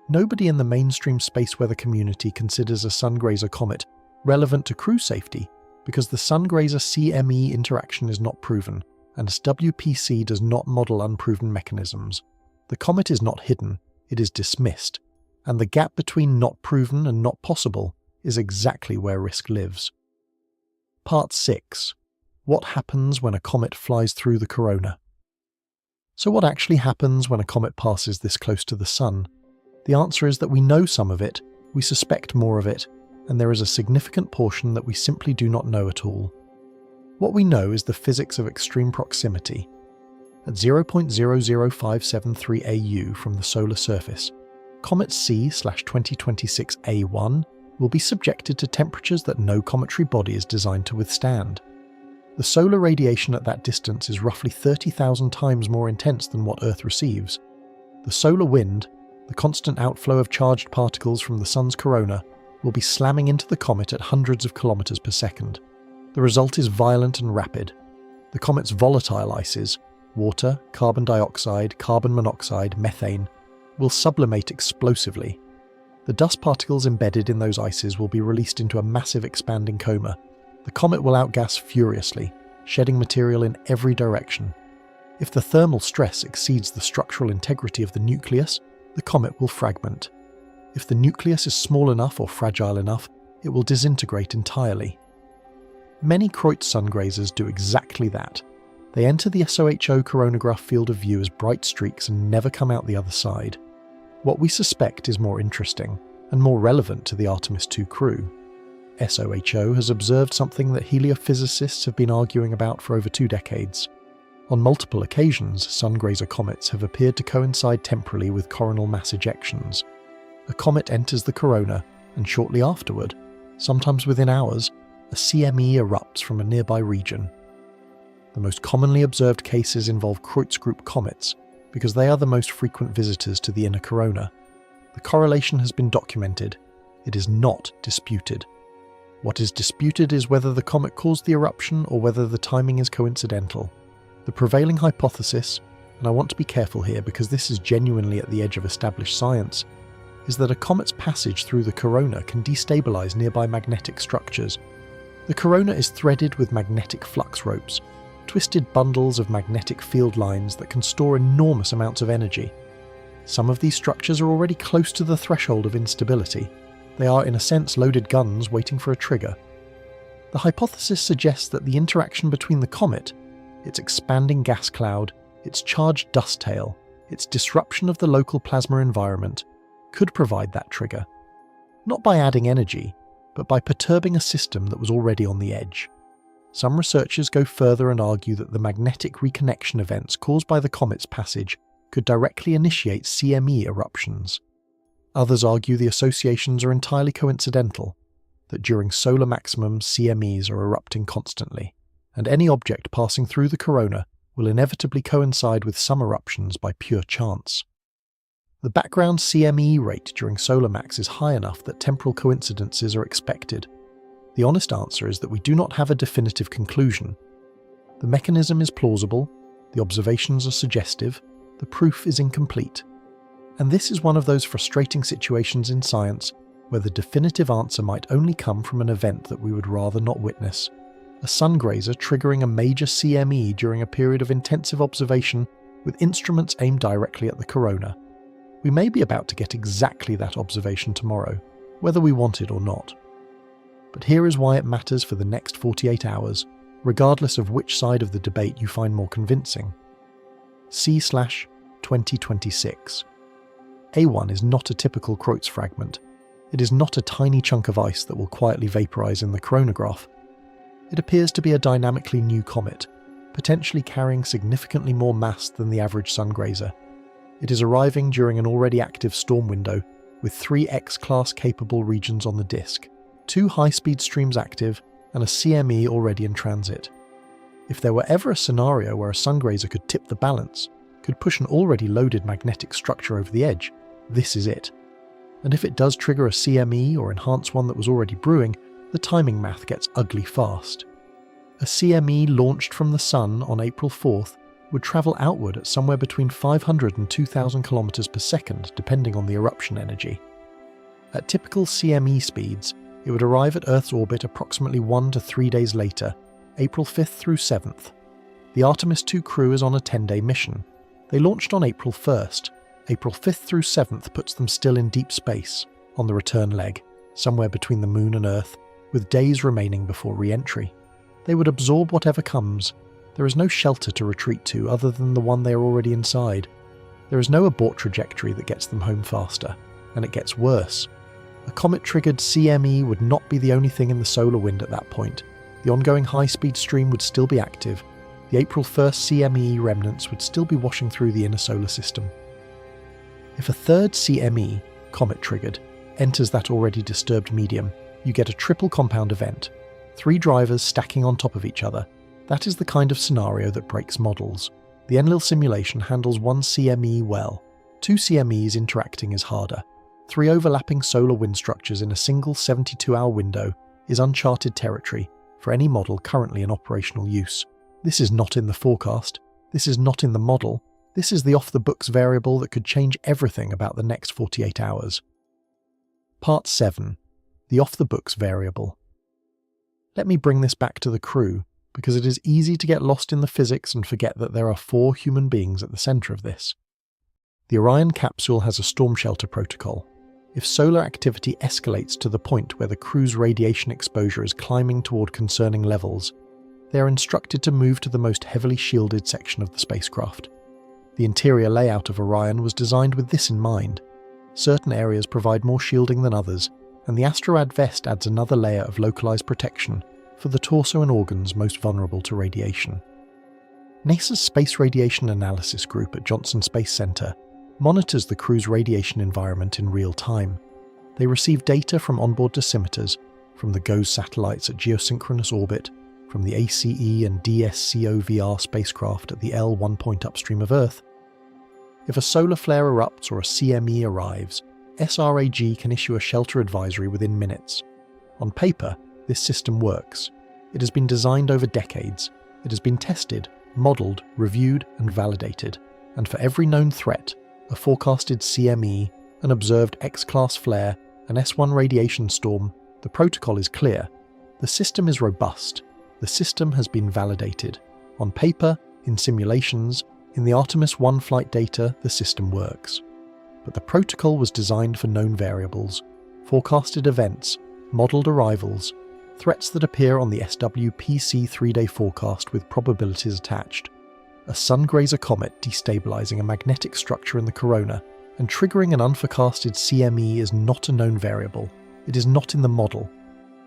Nobody in the mainstream space weather community considers a Sungrazer comet relevant to crew safety because the Sungrazer CME interaction is not proven, and SWPC does not model unproven mechanisms. The comet is not hidden, it is dismissed, and the gap between not proven and not possible is exactly where risk lives. Part 6. What happens when a comet flies through the corona? So what actually happens when a comet passes this close to the Sun? The answer is that we know some of it, we suspect more of it, and there is a significant portion that we simply do not know at all. What we know is the physics of extreme proximity. At 0.00573 AU from the solar surface, Comet C/2026 A1 will be subjected to temperatures that no cometary body is designed to withstand. The solar radiation at that distance is roughly 30,000 times more intense than what Earth receives. The solar wind, the constant outflow of charged particles from the Sun's corona, will be slamming into the comet at hundreds of kilometers per second. The result is violent and rapid. The comet's volatile ices, water, carbon dioxide, carbon monoxide, methane, will sublimate explosively. The dust particles embedded in those ices will be released into a massive expanding coma. The comet will outgas furiously, shedding material in every direction. If the thermal stress exceeds the structural integrity of the nucleus, the comet will fragment. If the nucleus is small enough or fragile enough, it will disintegrate entirely. Many Kreutz Sungrazers do exactly that. They enter the SOHO coronagraph field of view as bright streaks and never come out the other side. What we suspect is more interesting, and more relevant to the Artemis II crew. SOHO has observed something that heliophysicists have been arguing about for over 2 decades. On multiple occasions, Sungrazer comets have appeared to coincide temporally with coronal mass ejections. A comet enters the corona, and shortly afterward, sometimes within hours, a CME erupts from a nearby region. The most commonly observed cases involve Kreutz group comets, because they are the most frequent visitors to the inner corona. The correlation has been documented. It is not disputed. What is disputed is whether the comet caused the eruption or whether the timing is coincidental. The prevailing hypothesis, and I want to be careful here because this is genuinely at the edge of established science, is that a comet's passage through the corona can destabilize nearby magnetic structures. The corona is threaded with magnetic flux ropes, twisted bundles of magnetic field lines that can store enormous amounts of energy. Some of these structures are already close to the threshold of instability. They are, in a sense, loaded guns waiting for a trigger. The hypothesis suggests that the interaction between the comet, its expanding gas cloud, its charged dust tail, its disruption of the local plasma environment, could provide that trigger. Not by adding energy, but by perturbing a system that was already on the edge. Some researchers go further and argue that the magnetic reconnection events caused by the comet's passage could directly initiate CME eruptions. Others argue the associations are entirely coincidental. that during solar maximums CMEs are erupting constantly, and any object passing through the corona will inevitably coincide with some eruptions by pure chance. The background CME rate during solar max is high enough that temporal coincidences are expected. The honest answer is that we do not have a definitive conclusion. The mechanism is plausible, the observations are suggestive, the proof is incomplete. And this is one of those frustrating situations in science where the definitive answer might only come from an event that we would rather not witness. A Sungrazer triggering a major CME during a period of intensive observation with instruments aimed directly at the corona. We may be about to get exactly that observation tomorrow, whether we want it or not. But here is why it matters for the next 48 hours, regardless of which side of the debate you find more convincing. C/2026. A1 is not a typical Kreutz fragment. It is not a tiny chunk of ice that will quietly vaporize in the coronagraph. It appears to be a dynamically new comet, potentially carrying significantly more mass than the average Sungrazer. It is arriving during an already active storm window, with 3 X-class capable regions on the disk, 2 high-speed streams active, and a CME already in transit. If there were ever a scenario where a Sungrazer could tip the balance, could push an already loaded magnetic structure over the edge, this is it. And if it does trigger a CME or enhance one that was already brewing, the timing math gets ugly fast. A CME launched from the Sun on April 4th would travel outward at somewhere between 500 and 2,000 kilometers per second, depending on the eruption energy. At typical CME speeds, it would arrive at Earth's orbit approximately 1 to 3 days later, April 5th through 7th. The Artemis II crew is on a 10-day mission. They launched on April 1st. April 5th through 7th puts them still in deep space, on the return leg, somewhere between the Moon and Earth, with days remaining before re-entry. They would absorb whatever comes. There is no shelter to retreat to other than the one they are already inside. There is no abort trajectory that gets them home faster, and it gets worse. A comet-triggered CME would not be the only thing in the solar wind at that point. The ongoing high-speed stream would still be active. The April 1st CME remnants would still be washing through the inner solar system. If a third CME, comet-triggered, enters that already disturbed medium, you get a triple compound event, 3 drivers stacking on top of each other. That is the kind of scenario that breaks models. The Enlil simulation handles 1 CME well. 2 CMEs interacting is harder. 3 overlapping solar wind structures in a single 72-hour window is uncharted territory for any model currently in operational use. This is not in the forecast. This is not in the model. This is the off-the-books variable that could change everything about the next 48 hours. Part 7. The off-the-books variable. Let me bring this back to the crew, because it is easy to get lost in the physics and forget that there are 4 human beings at the centre of this. The Orion capsule has a storm shelter protocol. If solar activity escalates to the point where the crew's radiation exposure is climbing toward concerning levels, they are instructed to move to the most heavily shielded section of the spacecraft. The interior layout of Orion was designed with this in mind. Certain areas provide more shielding than others, and the astrorad vest adds another layer of localized protection for the torso and organs most vulnerable to radiation. NASA's Space Radiation Analysis Group at Johnson Space Center monitors the crew's radiation environment in real time. They receive data from onboard dosimeters, from the GOES satellites at geosynchronous orbit, from the ACE and DSCOVR spacecraft at the L1 point upstream of Earth. If a solar flare erupts or a CME arrives, SRAG can issue a shelter advisory within minutes. On paper, this system works. It has been designed over decades. It has been tested, modelled, reviewed, and validated. And for every known threat, a forecasted CME, an observed X-class flare, an S1 radiation storm, the protocol is clear. The system is robust. The system has been validated. On paper, in simulations, in the Artemis I flight data, the system works. But the protocol was designed for known variables, forecasted events, modelled arrivals, threats that appear on the SWPC 3-day forecast with probabilities attached. A Sungrazer comet destabilizing a magnetic structure in the corona and triggering an unforecasted CME is not a known variable. It is not in the model.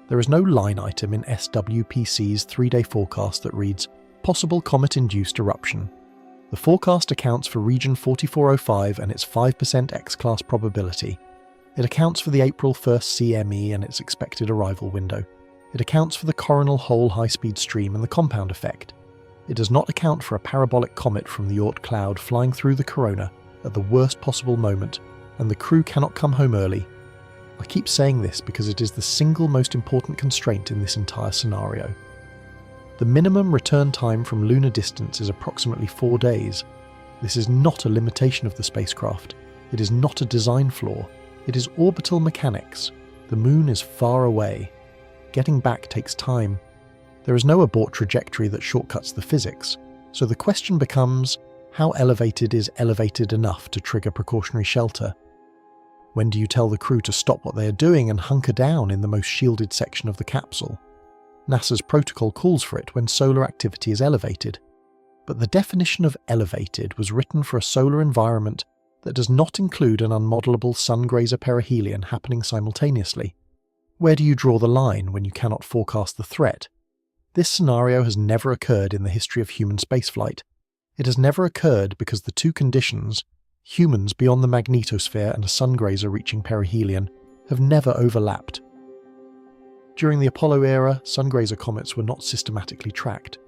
There is no line item in SWPC's 3-day forecast that reads, possible comet-induced eruption. The forecast accounts for region 4405 and its 5% X-class probability. It accounts for the April 1st CME and its expected arrival window. It accounts for the coronal hole high-speed stream and the compound effect. It does not account for a parabolic comet from the Oort cloud flying through the corona at the worst possible moment, and the crew cannot come home early. I keep saying this because it is the single most important constraint in this entire scenario. The minimum return time from lunar distance is approximately 4 days. This is not a limitation of the spacecraft. It is not a design flaw. It is orbital mechanics. The moon is far away. Getting back takes time. There is no abort trajectory that shortcuts the physics, so the question becomes, how elevated is elevated enough to trigger precautionary shelter? When do you tell the crew to stop what they are doing and hunker down in the most shielded section of the capsule? NASA's protocol calls for it when solar activity is elevated. But the definition of elevated was written for a solar environment that does not include an unmodelable Sungrazer perihelion happening simultaneously. Where do you draw the line when you cannot forecast the threat? This scenario has never occurred in the history of human spaceflight. It has never occurred because the two conditions, humans beyond the magnetosphere and a Sungrazer reaching perihelion, have never overlapped. During the Apollo era, Sungrazer comets were not systematically tracked.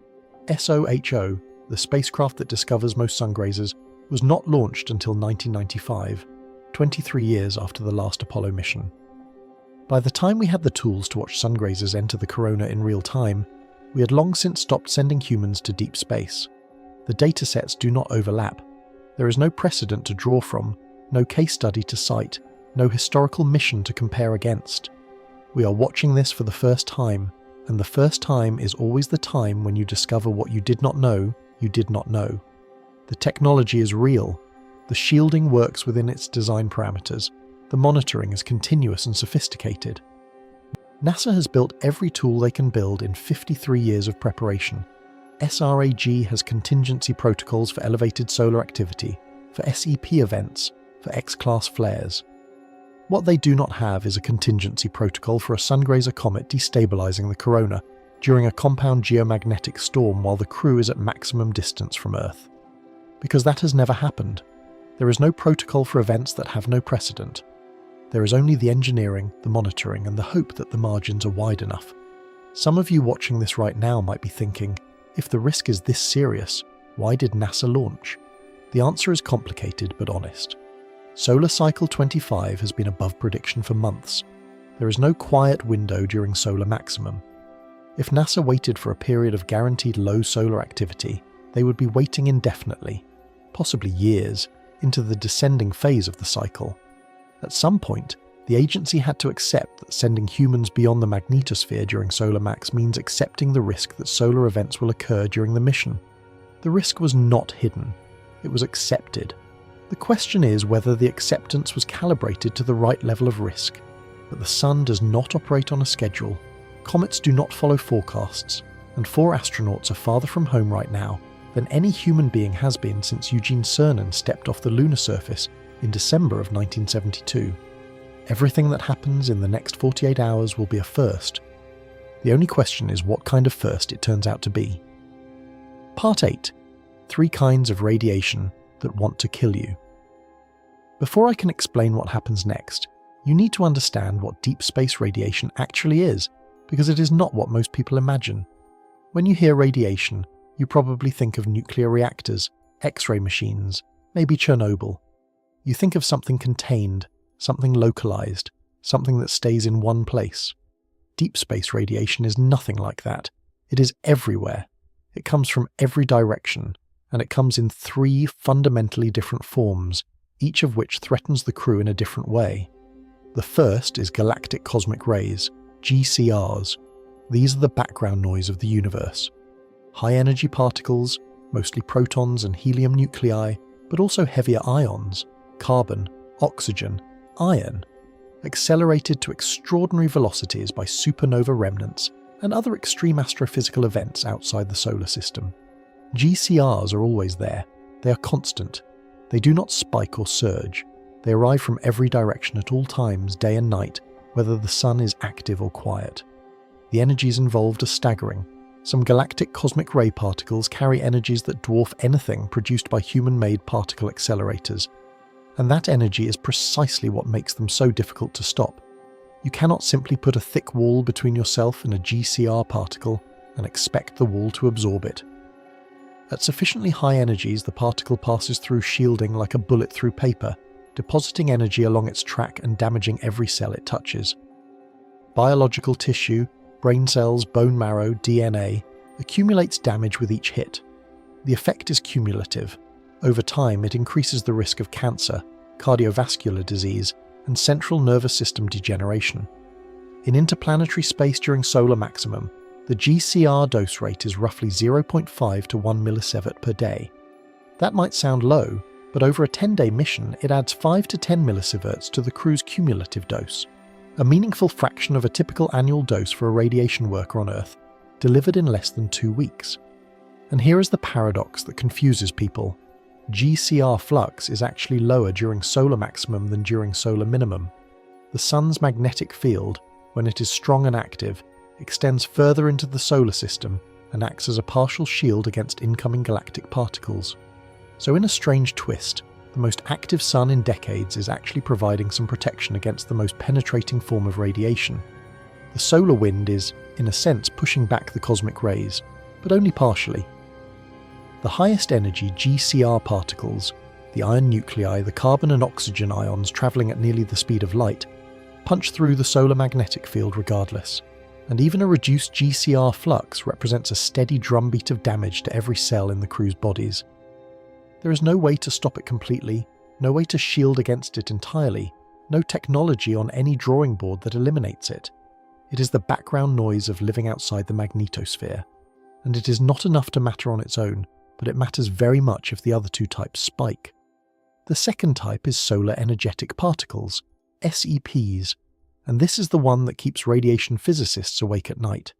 SOHO, the spacecraft that discovers most Sungrazers, was not launched until 1995, 23 years after the last Apollo mission. By the time we had the tools to watch Sungrazers enter the corona in real time, we had long since stopped sending humans to deep space. The datasets do not overlap. There is no precedent to draw from, no case study to cite, no historical mission to compare against. We are watching this for the first time, and the first time is always the time when you discover what you did not know you did not know. The technology is real. The shielding works within its design parameters. The monitoring is continuous and sophisticated. NASA has built every tool they can build in 53 years of preparation. SRAG has contingency protocols for elevated solar activity, for SEP events, for X-class flares. What they do not have is a contingency protocol for a Sungrazer comet destabilizing the corona during a compound geomagnetic storm while the crew is at maximum distance from Earth. Because that has never happened. There is no protocol for events that have no precedent. There is only the engineering, the monitoring, and the hope that the margins are wide enough. Some of you watching this right now might be thinking, if the risk is this serious, why did NASA launch? The answer is complicated but honest. Solar Cycle 25 has been above prediction for months. There is no quiet window during solar maximum. If NASA waited for a period of guaranteed low solar activity, they would be waiting indefinitely, possibly years, into the descending phase of the cycle. At some point, the agency had to accept that sending humans beyond the magnetosphere during solar max means accepting the risk that solar events will occur during the mission. The risk was not hidden. It was accepted. The question is whether the acceptance was calibrated to the right level of risk. But the Sun does not operate on a schedule. Comets do not follow forecasts, and 4 astronauts are farther from home right now than any human being has been since Eugene Cernan stepped off the lunar surface in December of 1972. Everything that happens in the next 48 hours will be a first. The only question is what kind of first it turns out to be. Part 8. 3 kinds of radiation that want to kill you. Before I can explain what happens next, you need to understand what deep space radiation actually is, because it is not what most people imagine. When you hear radiation, you probably think of nuclear reactors, X-ray machines, maybe Chernobyl. You think of something contained, something localized, something that stays in one place. Deep space radiation is nothing like that. It is everywhere. It comes from every direction, and it comes in 3 fundamentally different forms, each of which threatens the crew in a different way. The first is galactic cosmic rays, GCRs. These are the background noise of the universe. High-energy particles, mostly protons and helium nuclei, but also heavier ions, carbon, oxygen, iron, accelerated to extraordinary velocities by supernova remnants and other extreme astrophysical events outside the solar system. GCRs are always there. They are constant. They do not spike or surge. They arrive from every direction at all times, day and night, whether the sun is active or quiet. The energies involved are staggering. Some galactic cosmic ray particles carry energies that dwarf anything produced by human-made particle accelerators. And that energy is precisely what makes them so difficult to stop. You cannot simply put a thick wall between yourself and a GCR particle and expect the wall to absorb it. At sufficiently high energies, the particle passes through shielding like a bullet through paper, depositing energy along its track and damaging every cell it touches. Biological tissue, brain cells, bone marrow, DNA, accumulates damage with each hit. The effect is cumulative. Over time, it increases the risk of cancer, cardiovascular disease, and central nervous system degeneration. In interplanetary space during solar maximum, the GCR dose rate is roughly 0.5 to 1 millisievert per day. That might sound low, but over a 10-day mission, it adds 5 to 10 millisieverts to the crew's cumulative dose, a meaningful fraction of a typical annual dose for a radiation worker on Earth, delivered in less than 2 weeks. And here is the paradox that confuses people. GCR flux is actually lower during solar maximum than during solar minimum. The Sun's magnetic field, when it is strong and active, extends further into the solar system and acts as a partial shield against incoming galactic particles. So in a strange twist, the most active sun in decades is actually providing some protection against the most penetrating form of radiation. The solar wind is, in a sense, pushing back the cosmic rays, but only partially. The highest energy GCR particles, the iron nuclei, the carbon and oxygen ions travelling at nearly the speed of light, punch through the solar magnetic field regardless. And even a reduced GCR flux represents a steady drumbeat of damage to every cell in the crew's bodies. There is no way to stop it completely, no way to shield against it entirely, no technology on any drawing board that eliminates it. It is the background noise of living outside the magnetosphere. And it is not enough to matter on its own, but it matters very much if the other two types spike. The second type is solar energetic particles, SEPs, and this is the one that keeps radiation physicists awake at night.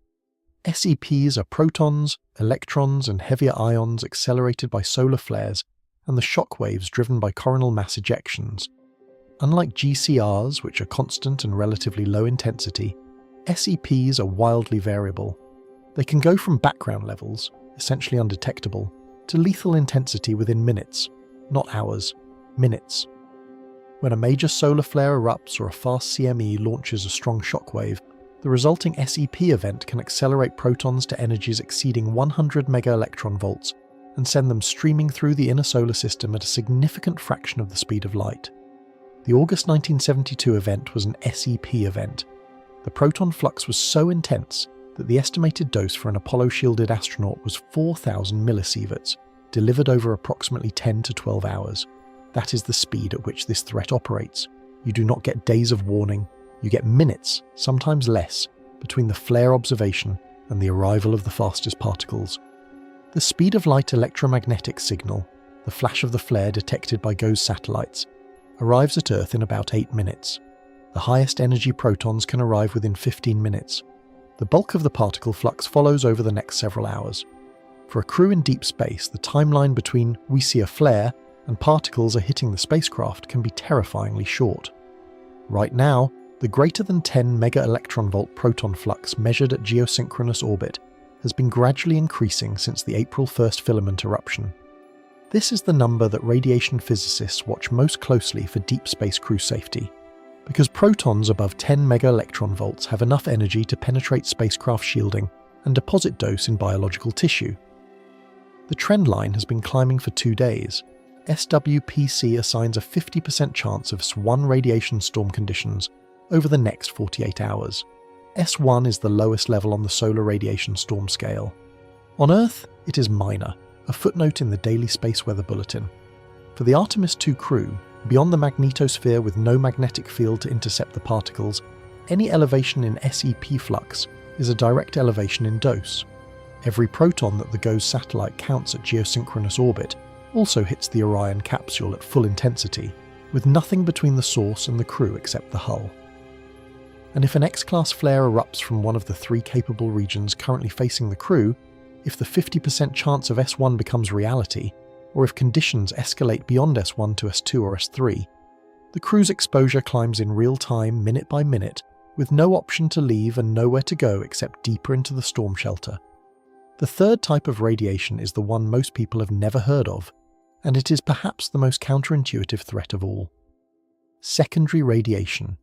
SEPs are protons, electrons, and heavier ions accelerated by solar flares and the shock waves driven by coronal mass ejections. Unlike GCRs, which are constant and relatively low intensity, SEPs are wildly variable. They can go from background levels, essentially undetectable, to lethal intensity within minutes, not hours, minutes. When a major solar flare erupts or a fast CME launches a strong shockwave, the resulting SEP event can accelerate protons to energies exceeding 100 megaelectron-volts and send them streaming through the inner solar system at a significant fraction of the speed of light. The August 1972 event was an SEP event. The proton flux was so intense that the estimated dose for an Apollo-shielded astronaut was 4,000 millisieverts, delivered over approximately 10 to 12 hours. That is the speed at which this threat operates. You do not get days of warning, you get minutes, sometimes less, between the flare observation and the arrival of the fastest particles. The speed of light electromagnetic signal, the flash of the flare detected by GOES satellites, arrives at Earth in about 8 minutes. The highest energy protons can arrive within 15 minutes. The bulk of the particle flux follows over the next several hours. For a crew in deep space, the timeline between we see a flare and particles are hitting the spacecraft can be terrifyingly short. Right now, the greater than 10 megaelectron-volt proton flux measured at geosynchronous orbit has been gradually increasing since the April 1st filament eruption. This is the number that radiation physicists watch most closely for deep space crew safety, because protons above 10 megaelectron-volts have enough energy to penetrate spacecraft shielding and deposit dose in biological tissue. The trend line has been climbing for 2 days. SWPC assigns a 50% chance of S1 radiation storm conditions over the next 48 hours. S1 is the lowest level on the solar radiation storm scale. On Earth, it is minor, a footnote in the daily space weather bulletin. For the Artemis II crew, beyond the magnetosphere with no magnetic field to intercept the particles, any elevation in SEP flux is a direct elevation in dose. Every proton that the GOES satellite counts at geosynchronous orbit also hits the Orion capsule at full intensity, with nothing between the source and the crew except the hull. And if an X-class flare erupts from one of the 3 capable regions currently facing the crew, if the 50% chance of S1 becomes reality, or if conditions escalate beyond S1 to S2 or S3, the crew's exposure climbs in real time, minute by minute, with no option to leave and nowhere to go except deeper into the storm shelter. The third type of radiation is the one most people have never heard of, and it is perhaps the most counterintuitive threat of all. Secondary radiation.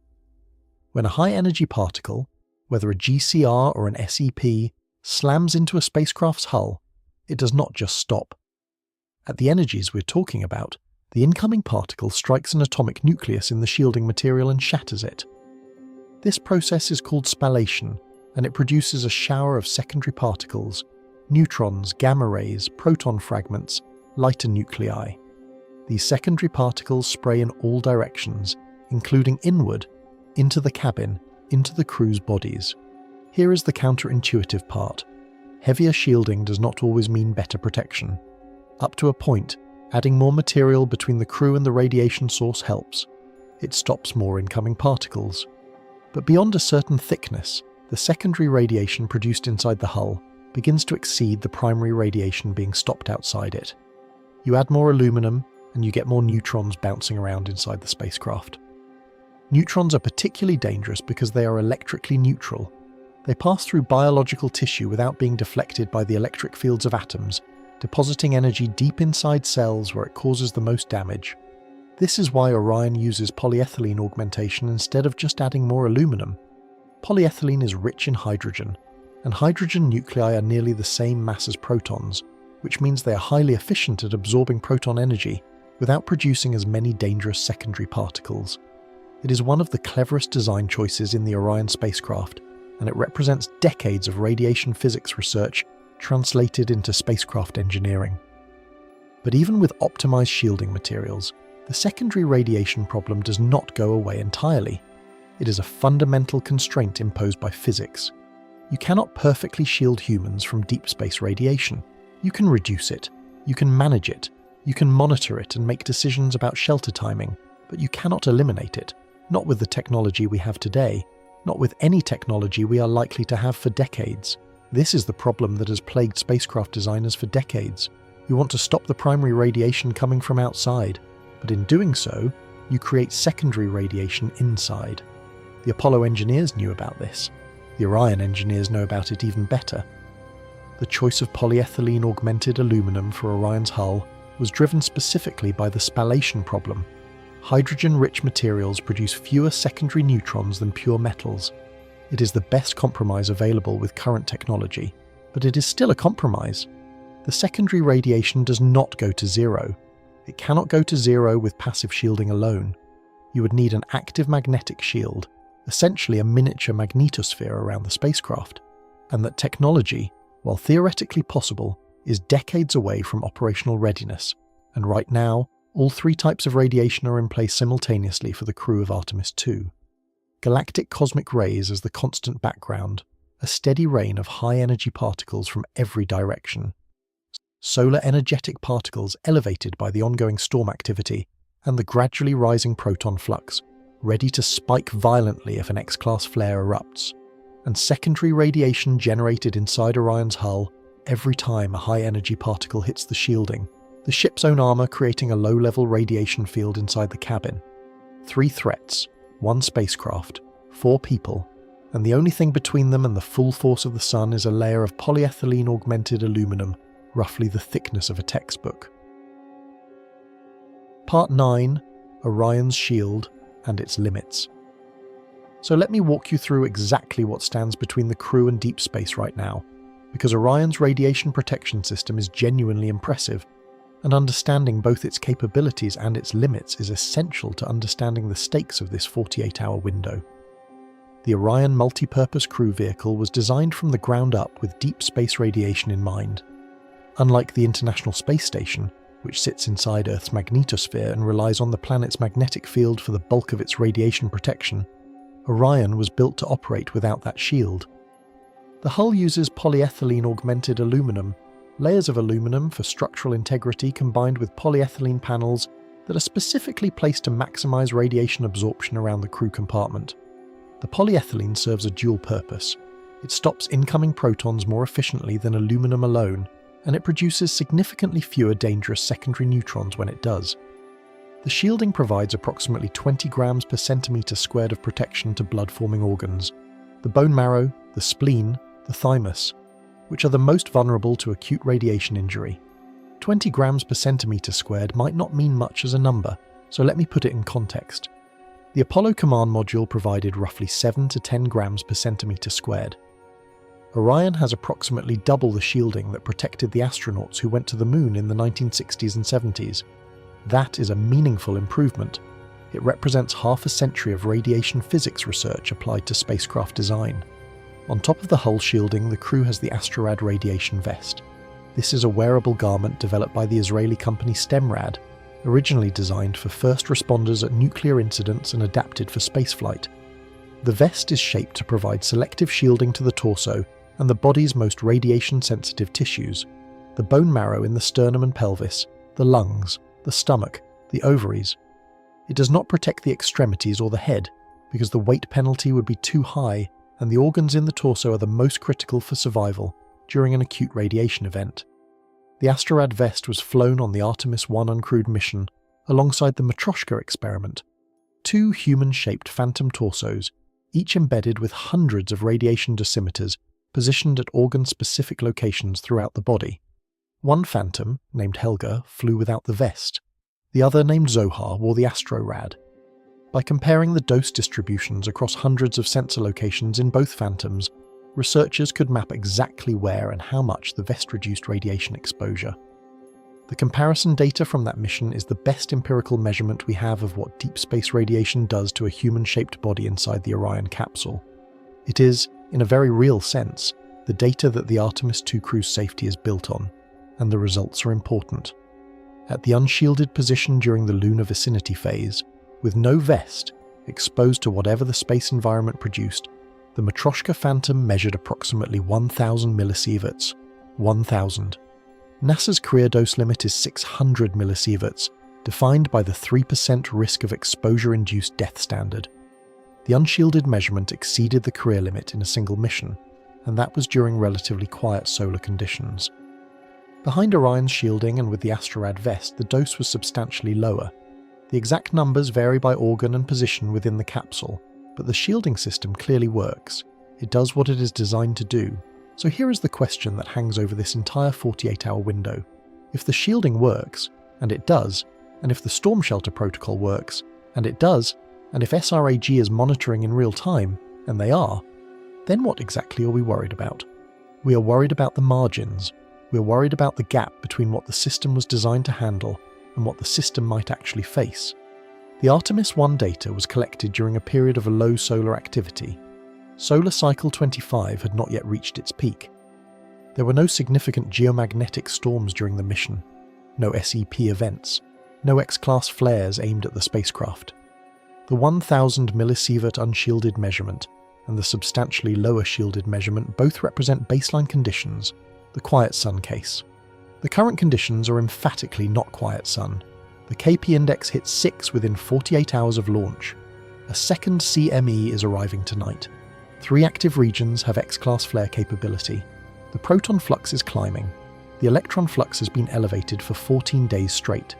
When a high-energy particle, whether a GCR or an SEP, slams into a spacecraft's hull, it does not just stop. At the energies we're talking about, the incoming particle strikes an atomic nucleus in the shielding material and shatters it. This process is called spallation, and it produces a shower of secondary particles, neutrons, gamma rays, proton fragments, lighter nuclei. These secondary particles spray in all directions, including inward, into the cabin, into the crew's bodies. Here is the counterintuitive part. Heavier shielding does not always mean better protection. Up to a point, adding more material between the crew and the radiation source helps. It stops more incoming particles. But beyond a certain thickness, the secondary radiation produced inside the hull begins to exceed the primary radiation being stopped outside it. You add more aluminum, and you get more neutrons bouncing around inside the spacecraft. Neutrons are particularly dangerous because they are electrically neutral. They pass through biological tissue without being deflected by the electric fields of atoms, depositing energy deep inside cells where it causes the most damage. This is why Orion uses polyethylene augmentation instead of just adding more aluminum. Polyethylene is rich in hydrogen, and hydrogen nuclei are nearly the same mass as protons, which means they are highly efficient at absorbing proton energy without producing as many dangerous secondary particles. It is one of the cleverest design choices in the Orion spacecraft, and it represents decades of radiation physics research translated into spacecraft engineering. But even with optimized shielding materials, the secondary radiation problem does not go away entirely. It is a fundamental constraint imposed by physics. You cannot perfectly shield humans from deep space radiation. You can reduce it, you can manage it, you can monitor it and make decisions about shelter timing, but you cannot eliminate it, not with the technology we have today, not with any technology we are likely to have for decades. This is the problem that has plagued spacecraft designers for decades. You want to stop the primary radiation coming from outside, but in doing so, you create secondary radiation inside. The Apollo engineers knew about this. The Orion engineers know about it even better. The choice of polyethylene augmented aluminum for Orion's hull was driven specifically by the spallation problem. Hydrogen-rich materials produce fewer secondary neutrons than pure metals. It is the best compromise available with current technology, but it is still a compromise. The secondary radiation does not go to zero. It cannot go to zero with passive shielding alone. You would need an active magnetic shield, essentially a miniature magnetosphere around the spacecraft, and that technology, while theoretically possible, is decades away from operational readiness, and right now, all three types of radiation are in place simultaneously for the crew of Artemis II. Galactic cosmic rays as the constant background, a steady rain of high-energy particles from every direction. Solar energetic particles elevated by the ongoing storm activity and the gradually rising proton flux, ready to spike violently if an X-class flare erupts. And secondary radiation generated inside Orion's hull every time a high-energy particle hits the shielding, the ship's own armour creating a low-level radiation field inside the cabin. 3 threats, 1 spacecraft, 4 people, and the only thing between them and the full force of the sun is a layer of polyethylene augmented aluminum, roughly the thickness of a textbook. Part 9, Orion's shield and its limits. So let me walk you through exactly what stands between the crew and deep space right now, because Orion's radiation protection system is genuinely impressive, and understanding both its capabilities and its limits is essential to understanding the stakes of this 48-hour window. The Orion multi-purpose crew vehicle was designed from the ground up with deep space radiation in mind. Unlike the International Space Station, which sits inside Earth's magnetosphere and relies on the planet's magnetic field for the bulk of its radiation protection, Orion was built to operate without that shield. The hull uses polyethylene augmented aluminum, layers of aluminum for structural integrity combined with polyethylene panels that are specifically placed to maximize radiation absorption around the crew compartment. The polyethylene serves a dual purpose. It stops incoming protons more efficiently than aluminum alone, and it produces significantly fewer dangerous secondary neutrons when it does. The shielding provides approximately 20 grams per centimetre squared of protection to blood-forming organs, the bone marrow, the spleen, the thymus, which are the most vulnerable to acute radiation injury. 20 grams per centimetre squared might not mean much as a number, so let me put it in context. The Apollo command module provided roughly 7 to 10 grams per centimetre squared. Orion has approximately double the shielding that protected the astronauts who went to the moon in the 1960s and 70s. That is a meaningful improvement. It represents half a century of radiation physics research applied to spacecraft design. On top of the hull shielding, the crew has the Astrorad radiation vest. This is a wearable garment developed by the Israeli company Stemrad, originally designed for first responders at nuclear incidents and adapted for spaceflight. The vest is shaped to provide selective shielding to the torso and the body's most radiation-sensitive tissues: the bone marrow in the sternum and pelvis, the lungs, the stomach, the ovaries. It does not protect the extremities or the head, because the weight penalty would be too high, and the organs in the torso are the most critical for survival during an acute radiation event. The Astrorad vest was flown on the Artemis I uncrewed mission alongside the Matryoshka experiment, 2 human-shaped phantom torsos, each embedded with hundreds of radiation dosimeters positioned at organ-specific locations throughout the body. One phantom, named Helga, flew without the vest. The other, named Zohar, wore the Astrorad. By comparing the dose distributions across hundreds of sensor locations in both phantoms, researchers could map exactly where and how much the vest reduced radiation exposure. The comparison data from that mission is the best empirical measurement we have of what deep space radiation does to a human-shaped body inside the Orion capsule. It is, in a very real sense, the data that the Artemis II crew's safety is built on, and the results are important. At the unshielded position during the lunar vicinity phase, with no vest, exposed to whatever the space environment produced, the Matryoshka Phantom measured approximately 1,000 millisieverts. 1,000. NASA's career dose limit is 600 millisieverts, defined by the 3% risk of exposure-induced death standard. The unshielded measurement exceeded the career limit in a single mission, and that was during relatively quiet solar conditions. Behind Orion's shielding and with the Astrorad vest, the dose was substantially lower. The exact numbers vary by organ and position within the capsule, but the shielding system clearly works. It does what it is designed to do. So here is the question that hangs over this entire 48-hour window. If the shielding works, and it does, and if the storm shelter protocol works, and it does, and if SRAG is monitoring in real time, and they are, then what exactly are we worried about? We are worried about the margins. We're worried about the gap between what the system was designed to handle and what the system might actually face. The Artemis I data was collected during a period of low solar activity. Solar cycle 25 had not yet reached its peak. There were no significant geomagnetic storms during the mission, no SEP events, no X-class flares aimed at the spacecraft. The 1,000 millisievert unshielded measurement and the substantially lower shielded measurement both represent baseline conditions, the quiet sun case. The current conditions are emphatically not quiet sun. The KP index hit 6 within 48 hours of launch. A second CME is arriving tonight. 3 active regions have X-class flare capability. The proton flux is climbing. The electron flux has been elevated for 14 days straight.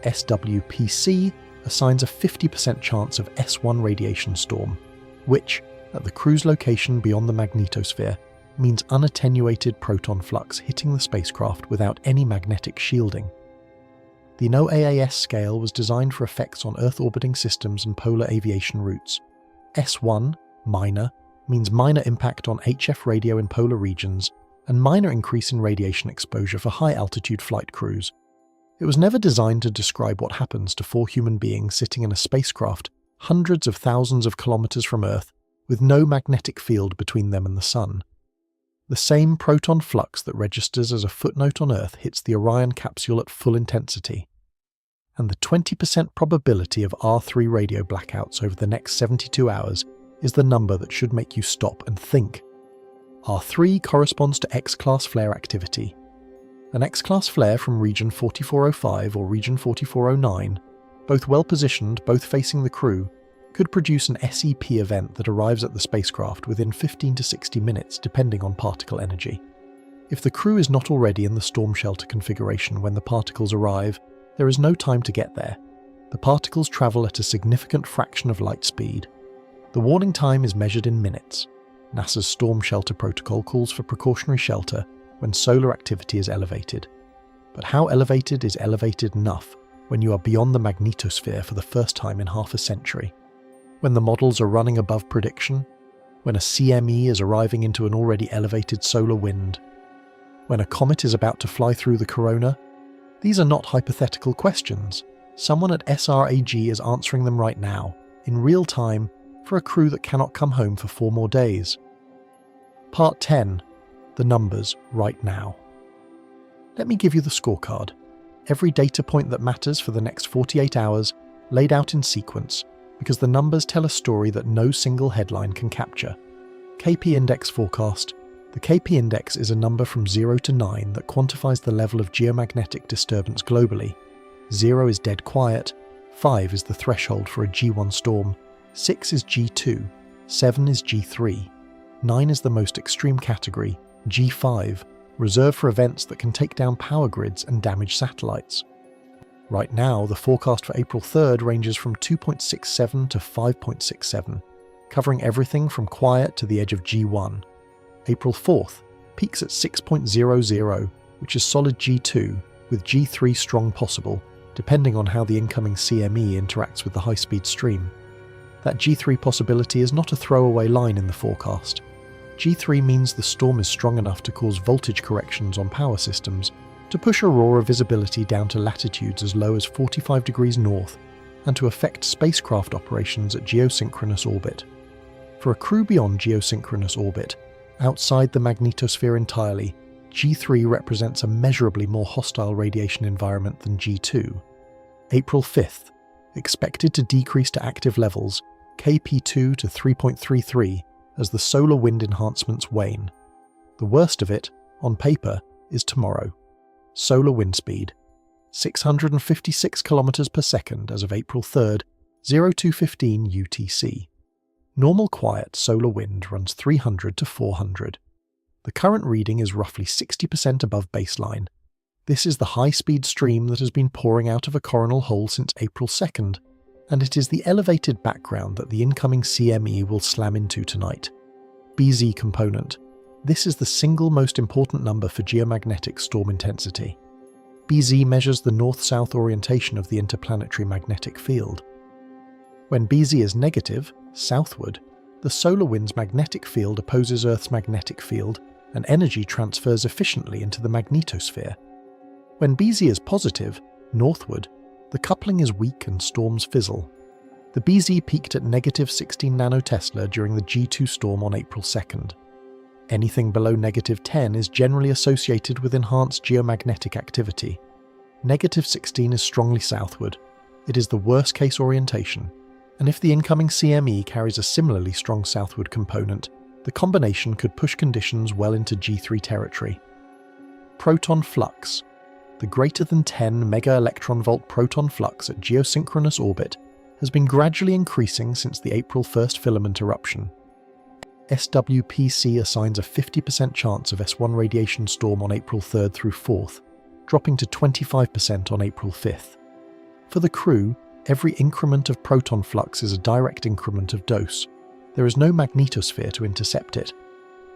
SWPC assigns a 50% chance of S1 radiation storm, which, at the cruise location beyond the magnetosphere, means unattenuated proton flux hitting the spacecraft without any magnetic shielding. The NOAA scale was designed for effects on Earth-orbiting systems and polar aviation routes. S1, minor, means minor impact on HF radio in polar regions and minor increase in radiation exposure for high-altitude flight crews. It was never designed to describe what happens to 4 human beings sitting in a spacecraft hundreds of thousands of kilometers from Earth with no magnetic field between them and the Sun. The same proton flux that registers as a footnote on Earth hits the Orion capsule at full intensity. And the 20% probability of R3 radio blackouts over the next 72 hours is the number that should make you stop and think. R3 corresponds to X-class flare activity. An X-class flare from region 4405 or region 4409, both well-positioned, both facing the crew, could produce an SEP event that arrives at the spacecraft within 15 to 60 minutes depending on particle energy. If the crew is not already in the storm shelter configuration when the particles arrive, there is no time to get there. The particles travel at a significant fraction of light speed. The warning time is measured in minutes. NASA's storm shelter protocol calls for precautionary shelter when solar activity is elevated. But how elevated is elevated enough when you are beyond the magnetosphere for the first time in half a century? When the models are running above prediction? When a CME is arriving into an already elevated solar wind? When a comet is about to fly through the corona? These are not hypothetical questions. Someone at SRAG is answering them right now, in real time, for a crew that cannot come home for 4 more days. Part 10. The numbers right now. Let me give you the scorecard. Every data point that matters for the next 48 hours, laid out in sequence, because the numbers tell a story that no single headline can capture. KP Index forecast. The KP Index is a number from 0 to 9 that quantifies the level of geomagnetic disturbance globally. 0 is dead quiet, 5 is the threshold for a G1 storm, 6 is G2, 7 is G3, 9 is the most extreme category, G5, reserved for events that can take down power grids and damage satellites. Right now, the forecast for April 3rd ranges from 2.67 to 5.67, covering everything from quiet to the edge of G1. April 4th peaks at 6.00, which is solid G2, with G3 strong possible, depending on how the incoming CME interacts with the high-speed stream. That G3 possibility is not a throwaway line in the forecast. G3 means the storm is strong enough to cause voltage corrections on power systems, to push aurora visibility down to latitudes as low as 45 degrees north, and to affect spacecraft operations at geosynchronous orbit. For a crew beyond geosynchronous orbit, outside the magnetosphere entirely, G3 represents a measurably more hostile radiation environment than G2. April 5th, expected to decrease to active levels, KP2 to 3.33, as the solar wind enhancements wane. The worst of it, on paper, is tomorrow. Solar wind speed, 656 km per second as of April 3rd, 0215 UTC. Normal quiet solar wind runs 300 to 400. The current reading is roughly 60% above baseline. This is the high-speed stream that has been pouring out of a coronal hole since April 2nd, and it is the elevated background that the incoming CME will slam into tonight. BZ component. This is the single most important number for geomagnetic storm intensity. BZ measures the north-south orientation of the interplanetary magnetic field. When BZ is negative, southward, the solar wind's magnetic field opposes Earth's magnetic field, and energy transfers efficiently into the magnetosphere. When BZ is positive, northward, the coupling is weak and storms fizzle. The BZ peaked at negative 16 nanotesla during the G2 storm on April 2nd. Anything below negative 10 is generally associated with enhanced geomagnetic activity. Negative 16 is strongly southward. It is the worst case orientation, and if the incoming CME carries a similarly strong southward component, the combination could push conditions well into G3 territory. Proton flux. The greater than 10 mega-electron-volt proton flux at geosynchronous orbit has been gradually increasing since the April 1st filament eruption. SWPC assigns a 50% chance of S1 radiation storm on April 3rd through 4th, dropping to 25% on April 5th. For the crew, every increment of proton flux is a direct increment of dose. There is no magnetosphere to intercept it.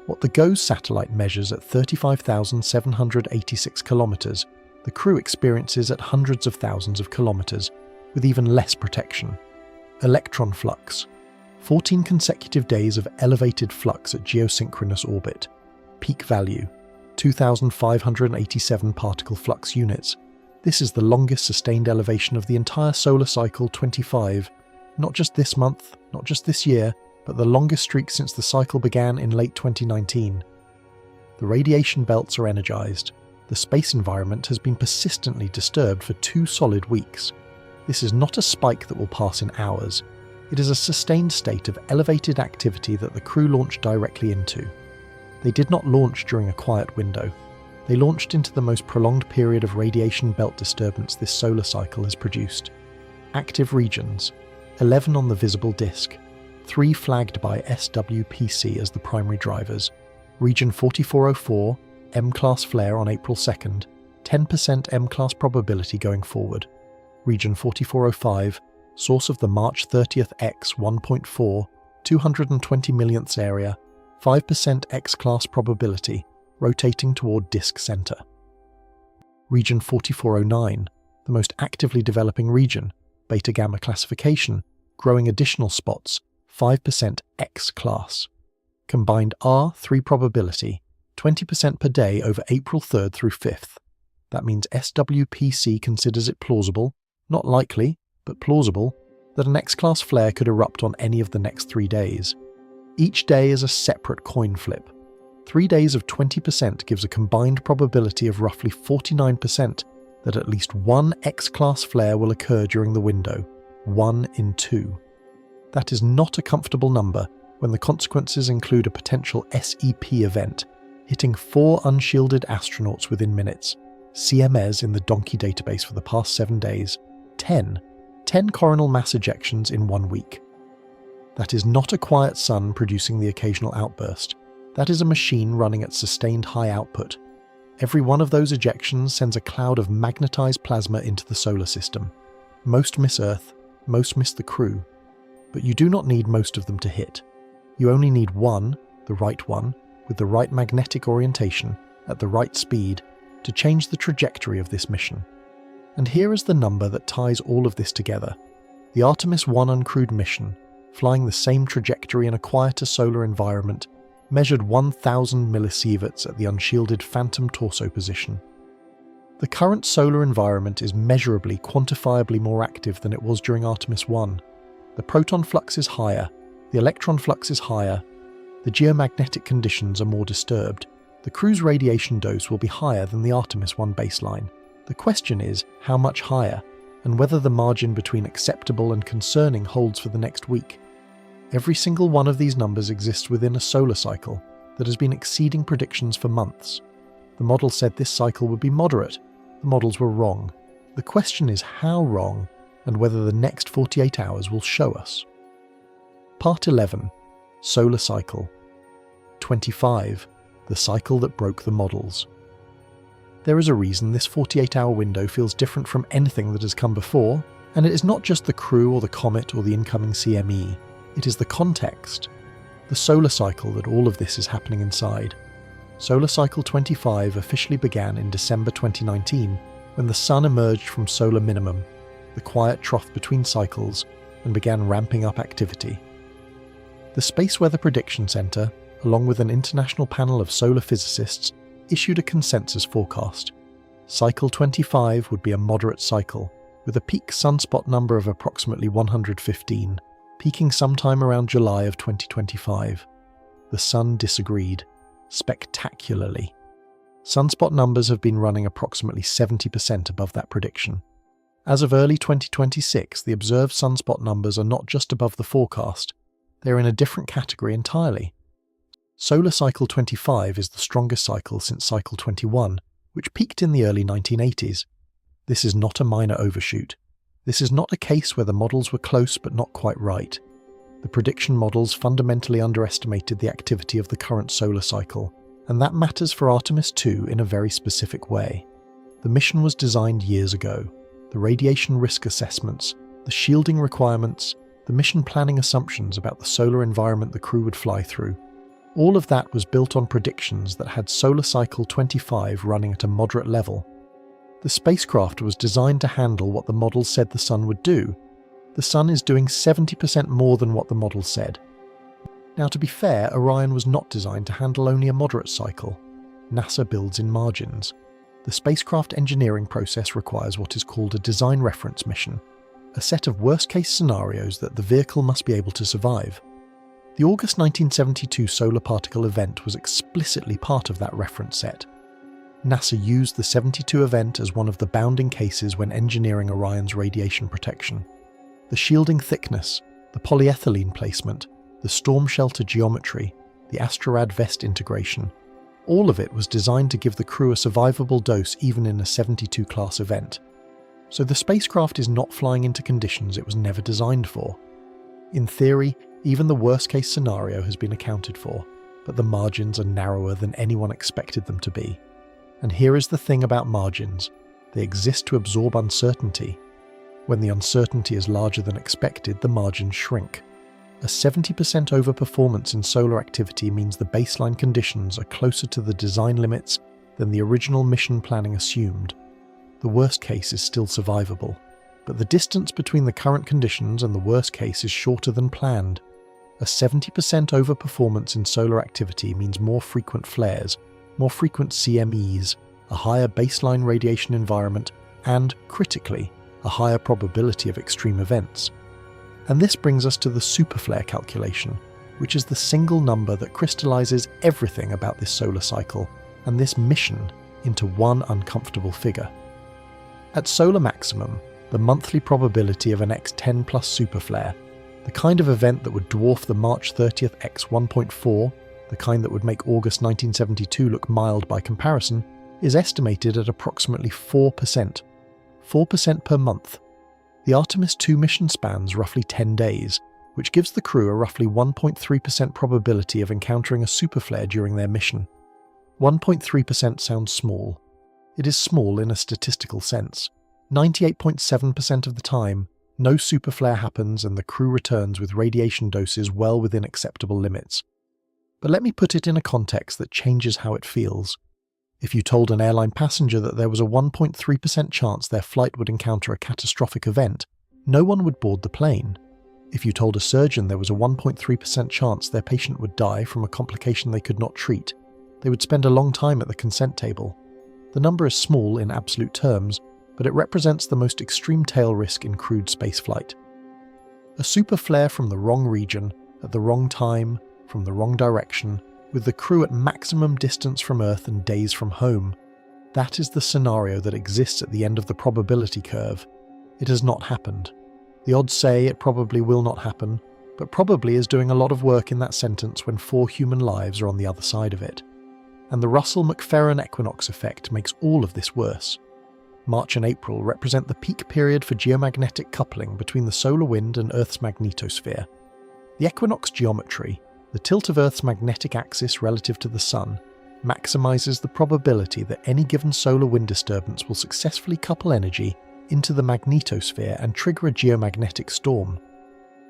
What the GOES satellite measures at 35,786 kilometers, the crew experiences at hundreds of thousands of kilometers, with even less protection. Electron flux. 14 consecutive days of elevated flux at geosynchronous orbit. Peak value, 2,587 particle flux units. This is the longest sustained elevation of the entire solar cycle 25, not just this month, not just this year, but the longest streak since the cycle began in late 2019. The radiation belts are energized. The space environment has been persistently disturbed for 2 solid weeks. This is not a spike that will pass in hours. It is a sustained state of elevated activity that the crew launched directly into. They did not launch during a quiet window. They launched into the most prolonged period of radiation belt disturbance this solar cycle has produced. Active regions, 11 on the visible disk, 3 flagged by SWPC as the primary drivers. Region 4404, M-class flare on April 2nd, 10% M-class probability going forward. Region 4405, source of the March 30th X 1.4, 220 millionths area, 5% X-class probability, rotating toward disk center. Region 4409, the most actively developing region, beta-gamma classification, growing additional spots, 5% X class. Combined R3 probability, 20% per day over April 3rd through 5th. That means SWPC considers it plausible, not likely, but plausible, that an X-class flare could erupt on any of the next 3 days. Each day is a separate coin flip. 3 days of 20% gives a combined probability of roughly 49% that at least one X-class flare will occur during the window, 1 in 2. That is not a comfortable number when the consequences include a potential SEP event, hitting 4 unshielded astronauts within minutes, CMS in the Donkey database for the past 7 days, 10 coronal mass ejections in 1 week. That is not a quiet sun producing the occasional outburst. That is a machine running at sustained high output. Every one of those ejections sends a cloud of magnetized plasma into the solar system. Most miss Earth, most miss the crew. But you do not need most of them to hit. You only need one, the right one, with the right magnetic orientation, at the right speed, to change the trajectory of this mission. And here is the number that ties all of this together. The Artemis I uncrewed mission, flying the same trajectory in a quieter solar environment, measured 1,000 millisieverts at the unshielded phantom torso position. The current solar environment is measurably, quantifiably more active than it was during Artemis I. The proton flux is higher, the electron flux is higher, the geomagnetic conditions are more disturbed, the crew's radiation dose will be higher than the Artemis I baseline. The question is, how much higher, and whether the margin between acceptable and concerning holds for the next week. Every single one of these numbers exists within a solar cycle that has been exceeding predictions for months. The model said this cycle would be moderate. The models were wrong. The question is how wrong, and whether the next 48 hours will show us. Part 11. Solar Cycle. 25. The cycle that broke the models. There is a reason this 48-hour window feels different from anything that has come before, and it is not just the crew or the comet or the incoming CME. It is the context, the solar cycle that all of this is happening inside. Solar Cycle 25 officially began in December 2019, when the Sun emerged from solar minimum, the quiet trough between cycles, and began ramping up activity. The Space Weather Prediction Center, along with an international panel of solar physicists, issued a consensus forecast. Cycle 25 would be a moderate cycle, with a peak sunspot number of approximately 115, peaking sometime around July of 2025. The Sun disagreed, spectacularly. Sunspot numbers have been running approximately 70% above that prediction. As of early 2026, the observed sunspot numbers are not just above the forecast, they are in a different category entirely. Solar Cycle 25 is the strongest cycle since Cycle 21, which peaked in the early 1980s. This is not a minor overshoot. This is not a case where the models were close but not quite right. The prediction models fundamentally underestimated the activity of the current solar cycle, and that matters for Artemis II in a very specific way. The mission was designed years ago. The radiation risk assessments, the shielding requirements, the mission planning assumptions about the solar environment the crew would fly through. All of that was built on predictions that had Solar Cycle 25 running at a moderate level. The spacecraft was designed to handle what the models said the Sun would do. The Sun is doing 70% more than what the models said. Now, to be fair, Orion was not designed to handle only a moderate cycle. NASA builds in margins. The spacecraft engineering process requires what is called a design reference mission, a set of worst-case scenarios that the vehicle must be able to survive. The August 1972 solar particle event was explicitly part of that reference set. NASA used the 72 event as one of the bounding cases when engineering Orion's radiation protection. The shielding thickness, the polyethylene placement, the storm shelter geometry, the astrorad vest integration, all of it was designed to give the crew a survivable dose even in a 72 class event. So the spacecraft is not flying into conditions it was never designed for. In theory, even the worst case scenario has been accounted for, but the margins are narrower than anyone expected them to be. And here is the thing about margins. They exist to absorb uncertainty. When the uncertainty is larger than expected, the margins shrink. A 70% overperformance in solar activity means the baseline conditions are closer to the design limits than the original mission planning assumed. the worst case is still survivable. But the distance between the current conditions and the worst case is shorter than planned. A 70% overperformance in solar activity means more frequent flares, more frequent CMEs, a higher baseline radiation environment, and, critically, a higher probability of extreme events. And this brings us to the superflare calculation, which is the single number that crystallizes everything about this solar cycle and this mission into one uncomfortable figure. At solar maximum, the monthly probability of an X10 plus superflare, the kind of event that would dwarf the March 30th X 1.4, the kind that would make August 1972 look mild by comparison, is estimated at approximately 4%. 4% per month. The Artemis II mission spans roughly 10 days, which gives the crew a roughly 1.3% probability of encountering a superflare during their mission. 1.3% sounds small. It is small in a statistical sense. 98.7% of the time, no superflare happens and the crew returns with radiation doses well within acceptable limits. But let me put it in a context that changes how it feels. If you told an airline passenger that there was a 1.3% chance their flight would encounter a catastrophic event, no one would board the plane. If you told a surgeon there was a 1.3% chance their patient would die from a complication they could not treat, they would spend a long time at the consent table. The number is small in absolute terms, but it represents the most extreme tail risk in crewed spaceflight. A superflare from the wrong region, at the wrong time, from the wrong direction, with the crew at maximum distance from Earth and days from home. That is the scenario that exists at the end of the probability curve. It has not happened. The odds say it probably will not happen, but probably is doing a lot of work in that sentence when 4 human lives are on the other side of it. And the Russell-McFerran equinox effect makes all of this worse. March and April represent the peak period for geomagnetic coupling between the solar wind and Earth's magnetosphere. The equinox geometry, the tilt of Earth's magnetic axis relative to the Sun, maximizes the probability that any given solar wind disturbance will successfully couple energy into the magnetosphere and trigger a geomagnetic storm.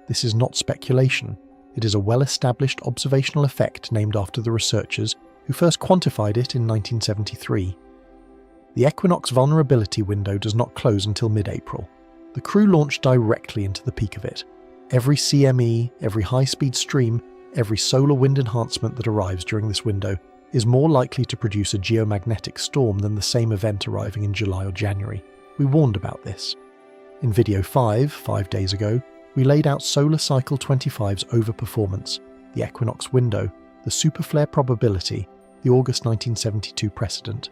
This is not speculation. It is a well-established observational effect named after the researchers who first quantified it in 1973. The equinox vulnerability window does not close until mid-April. The crew launched directly into the peak of it. Every CME, every high-speed stream, every solar wind enhancement that arrives during this window is more likely to produce a geomagnetic storm than the same event arriving in July or January. We warned about this. In video 5 days ago, we laid out Solar Cycle 25's overperformance, the equinox window, the superflare probability, the August 1972 precedent.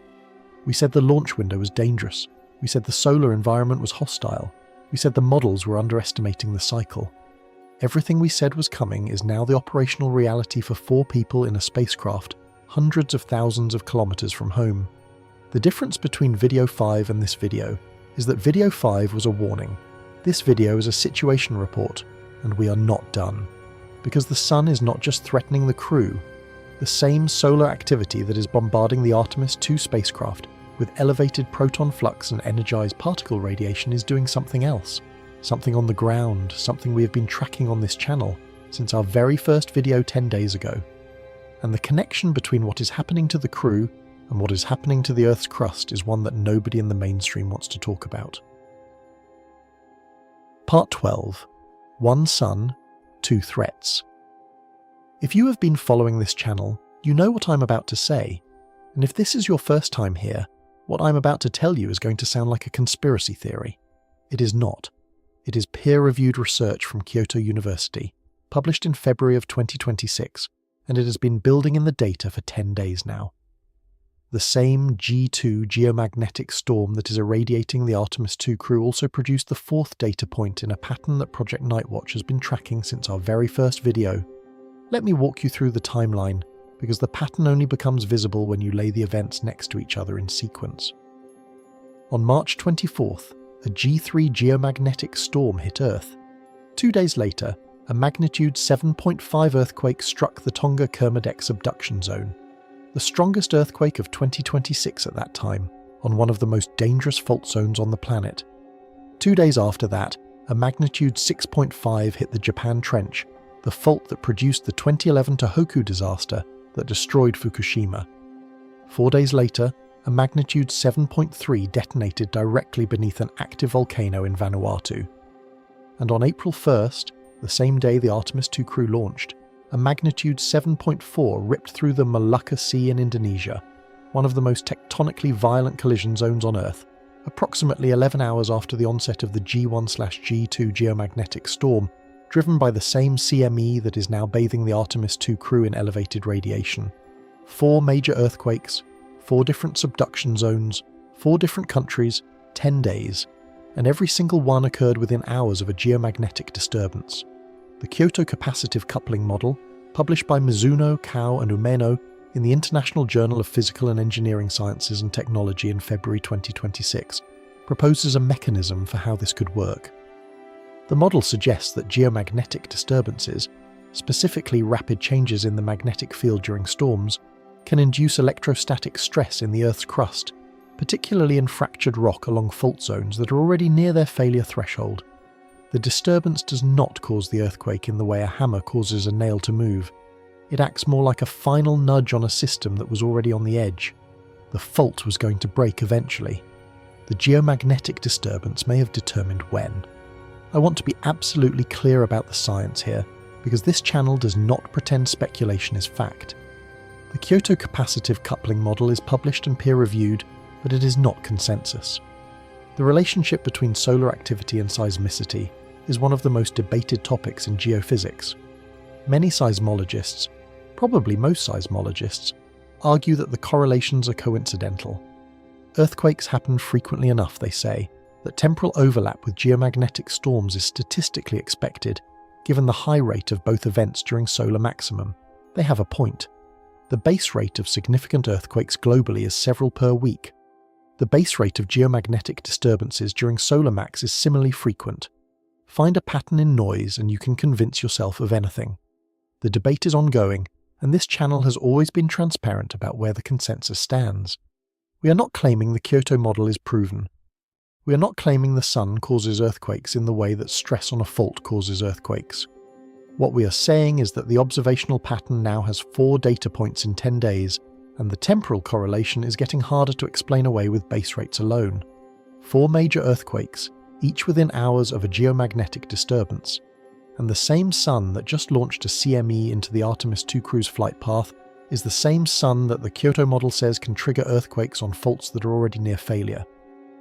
We said the launch window was dangerous. We said the solar environment was hostile. We said the models were underestimating the cycle. Everything we said was coming is now the operational reality for 4 people in a spacecraft, hundreds of thousands of kilometers from home. The difference between video 5 and this video is that video 5 was a warning. This video is a situation report, and we are not done. Because the Sun is not just threatening the crew. The same solar activity that is bombarding the Artemis II spacecraft with elevated proton flux and energized particle radiation is doing something else. Something on the ground, something we have been tracking on this channel since our very first video 10 days ago. And the connection between what is happening to the crew and what is happening to the Earth's crust is one that nobody in the mainstream wants to talk about. Part 12. One Sun, Two Threats. If you have been following this channel, you know what I'm about to say. And if this is your first time here, what I'm about to tell you is going to sound like a conspiracy theory. It is not. It is peer-reviewed research from Kyoto University, published in February of 2026, and it has been building in the data for 10 days now. The same G2 geomagnetic storm that is irradiating the Artemis II crew also produced the 4th data point in a pattern that Project Nightwatch has been tracking since our very first video. Let me walk you through the timeline, because the pattern only becomes visible when you lay the events next to each other in sequence. On March 24th, a G3 geomagnetic storm hit Earth. 2 days later, a magnitude 7.5 earthquake struck the Tonga-Kermadec subduction zone, the strongest earthquake of 2026 at that time, on one of the most dangerous fault zones on the planet. 2 days after that, a magnitude 6.5 hit the Japan Trench, the fault that produced the 2011 Tohoku disaster that destroyed Fukushima. 4 days later, a magnitude 7.3 detonated directly beneath an active volcano in Vanuatu. And on April 1st, the same day the Artemis II crew launched, a magnitude 7.4 ripped through the Molucca Sea in Indonesia, one of the most tectonically violent collision zones on Earth, approximately 11 hours after the onset of the G1/G2 geomagnetic storm, driven by the same CME that is now bathing the Artemis II crew in elevated radiation. 4 major earthquakes, 4 different subduction zones, 4 different countries, 10 days, and every single one occurred within hours of a geomagnetic disturbance. The Kyoto capacitive coupling model, published by Mizuno, Kao and Umeno in the International Journal of Physical and Engineering Sciences and Technology in February 2026, proposes a mechanism for how this could work. The model suggests that geomagnetic disturbances, specifically rapid changes in the magnetic field during storms, can induce electrostatic stress in the Earth's crust, particularly in fractured rock along fault zones that are already near their failure threshold. The disturbance does not cause the earthquake in the way a hammer causes a nail to move. It acts more like a final nudge on a system that was already on the edge. The fault was going to break eventually. The geomagnetic disturbance may have determined when. I want to be absolutely clear about the science here, because this channel does not pretend speculation is fact. The Kyoto capacitive coupling model is published and peer-reviewed, but it is not consensus. The relationship between solar activity and seismicity is one of the most debated topics in geophysics. Many seismologists, probably most seismologists, argue that the correlations are coincidental. Earthquakes happen frequently enough, they say, that temporal overlap with geomagnetic storms is statistically expected, given the high rate of both events during solar maximum. They have a point. The base rate of significant earthquakes globally is several per week. The base rate of geomagnetic disturbances during solar max is similarly frequent. Find a pattern in noise and you can convince yourself of anything. The debate is ongoing, and this channel has always been transparent about where the consensus stands. We are not claiming the Kyoto model is proven. We are not claiming the sun causes earthquakes in the way that stress on a fault causes earthquakes. What we are saying is that the observational pattern now has 4 data points in 10 days, and the temporal correlation is getting harder to explain away with base rates alone. 4 major earthquakes, each within hours of a geomagnetic disturbance. And the same sun that just launched a CME into the Artemis II crew's flight path is the same sun that the Kyoto model says can trigger earthquakes on faults that are already near failure.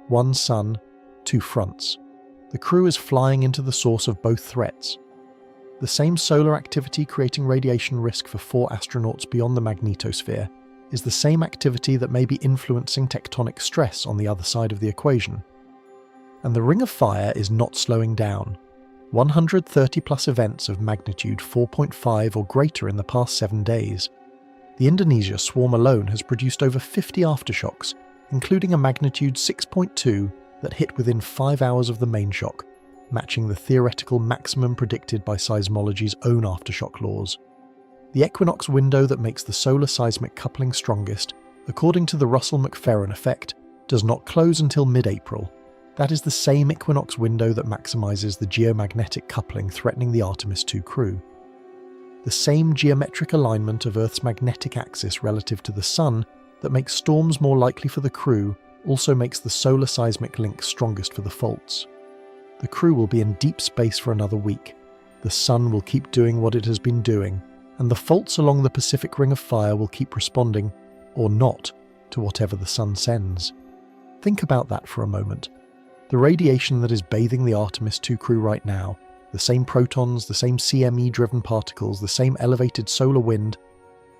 1 sun, 2 fronts. The crew is flying into the source of both threats. The same solar activity creating radiation risk for 4 astronauts beyond the magnetosphere is the same activity that may be influencing tectonic stress on the other side of the equation. And the Ring of Fire is not slowing down. 130 plus events of magnitude 4.5 or greater in the past 7 days. The Indonesia swarm alone has produced over 50 aftershocks, including a magnitude 6.2 that hit within 5 hours of the main shock, matching the theoretical maximum predicted by seismology's own aftershock laws. The equinox window that makes the solar-seismic coupling strongest, according to the Russell-McFerran effect, does not close until mid-April. That is the same equinox window that maximizes the geomagnetic coupling threatening the Artemis II crew. The same geometric alignment of Earth's magnetic axis relative to the Sun that makes storms more likely for the crew also makes the solar-seismic link strongest for the faults. The crew will be in deep space for another week. The Sun will keep doing what it has been doing, and the faults along the Pacific Ring of Fire will keep responding, or not, to whatever the Sun sends. Think about that for a moment. The radiation that is bathing the Artemis II crew right now, the same protons, the same CME-driven particles, the same elevated solar wind,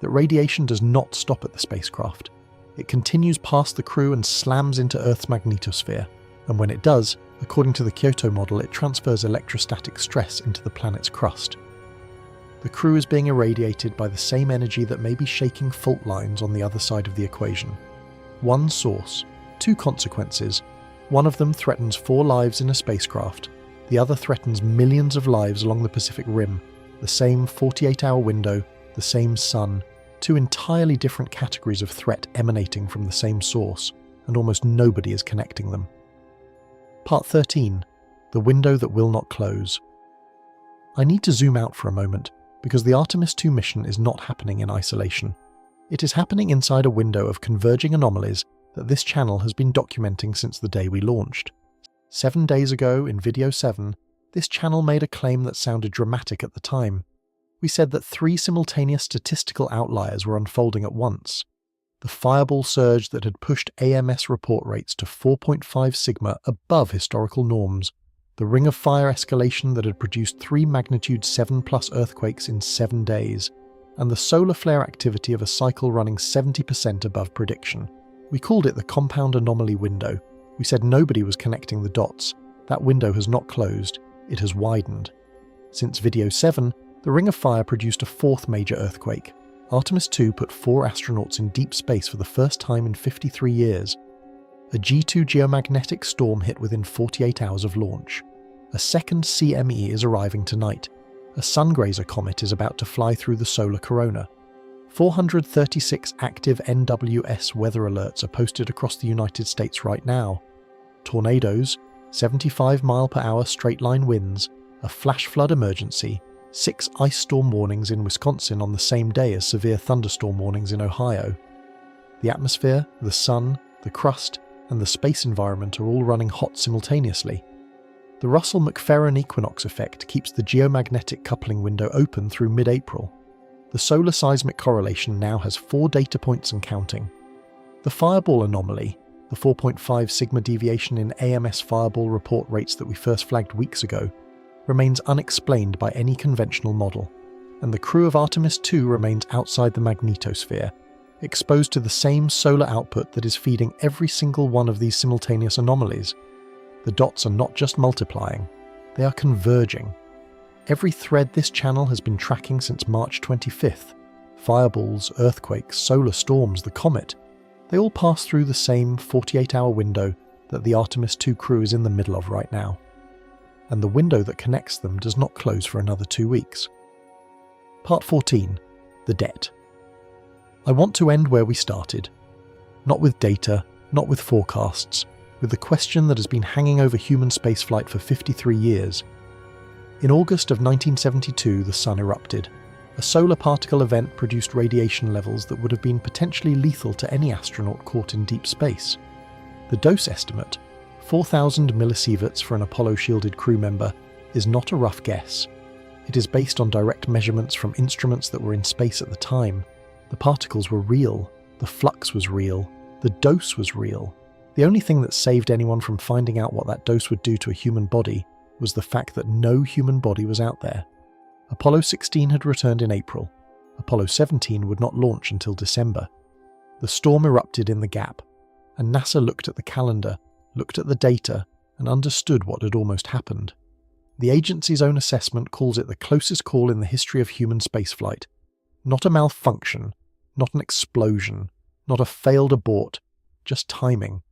that radiation does not stop at the spacecraft. It continues past the crew and slams into Earth's magnetosphere, and when it does, according to the Kyoto model, it transfers electrostatic stress into the planet's crust. The crew is being irradiated by the same energy that may be shaking fault lines on the other side of the equation. 1 source, 2 consequences. One of them threatens 4 lives in a spacecraft, the other threatens millions of lives along the Pacific Rim, the same 48-hour window, the same sun, 2 entirely different categories of threat emanating from the same source, and almost nobody is connecting them. Part 13. The window that will not close. I need to zoom out for a moment, because the Artemis II mission is not happening in isolation. It is happening inside a window of converging anomalies that this channel has been documenting since the day we launched. 7 days ago, in video 7, this channel made a claim that sounded dramatic at the time. We said that 3 simultaneous statistical outliers were unfolding at once. The fireball surge that had pushed AMS report rates to 4.5 sigma above historical norms, the ring of fire escalation that had produced 3 magnitude 7+ earthquakes in 7 days, and the solar flare activity of a cycle running 70% above prediction. We called it the compound anomaly window. We said nobody was connecting the dots. That window has not closed, it has widened. Since video 7, the ring of fire produced a 4th major earthquake. Artemis II put 4 astronauts in deep space for the first time in 53 years. A G2 geomagnetic storm hit within 48 hours of launch. A second CME is arriving tonight. A Sungrazer comet is about to fly through the solar corona. 436 active NWS weather alerts are posted across the United States right now. Tornadoes, 75-mile-per-hour straight-line winds, a flash flood emergency, 6 ice storm warnings in Wisconsin on the same day as severe thunderstorm warnings in Ohio. The atmosphere, the sun, the crust, and the space environment are all running hot simultaneously. The Russell-McFerran equinox effect keeps the geomagnetic coupling window open through mid-April. The solar-seismic correlation now has 4 data points and counting. The fireball anomaly, the 4.5 sigma deviation in AMS fireball report rates that we first flagged weeks ago, remains unexplained by any conventional model, and the crew of Artemis II remains outside the magnetosphere, exposed to the same solar output that is feeding every single one of these simultaneous anomalies. The dots are not just multiplying, they are converging. Every thread this channel has been tracking since March 25th, fireballs, earthquakes, solar storms, the comet, they all pass through the same 48-hour window that the Artemis II crew is in the middle of right now. And the window that connects them does not close for another 2 weeks. Part 14. The Debt. I want to end where we started. Not with data, not with forecasts, with the question that has been hanging over human spaceflight for 53 years. In August of 1972, the Sun erupted. A solar particle event produced radiation levels that would have been potentially lethal to any astronaut caught in deep space. The dose estimate, 4,000 millisieverts for an Apollo-shielded crew member, is not a rough guess. It is based on direct measurements from instruments that were in space at the time. The particles were real, the flux was real, the dose was real. The only thing that saved anyone from finding out what that dose would do to a human body was the fact that no human body was out there. Apollo 16 had returned in April. Apollo 17 would not launch until December. The storm erupted in the gap, and NASA looked at the calendar, looked at the data, and understood what had almost happened. The agency's own assessment calls it the closest call in the history of human spaceflight. Not a malfunction, not an explosion, not a failed abort, just timing.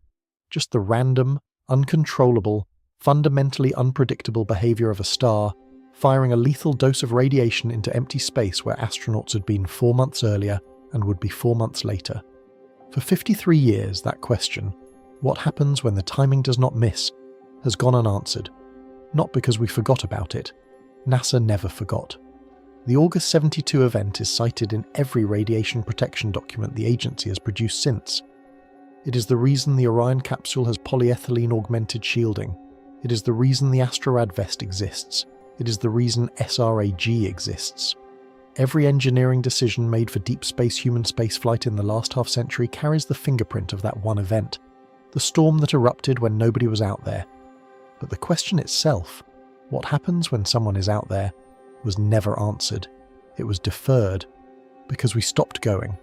Just the random, uncontrollable, fundamentally unpredictable behavior of a star firing a lethal dose of radiation into empty space where astronauts had been 4 months earlier and would be 4 months later. For 53 years, that question, what happens when the timing does not miss, has gone unanswered. Not because we forgot about it. NASA never forgot. The August 72 event is cited in every radiation protection document the agency has produced since. It is the reason the Orion capsule has polyethylene augmented shielding. It is the reason the Astrorad vest exists. It is the reason SRAG exists. Every engineering decision made for deep space human spaceflight in the last half-century carries the fingerprint of that one event, the storm that erupted when nobody was out there. But the question itself, what happens when someone is out there, was never answered. It was deferred, because we stopped going.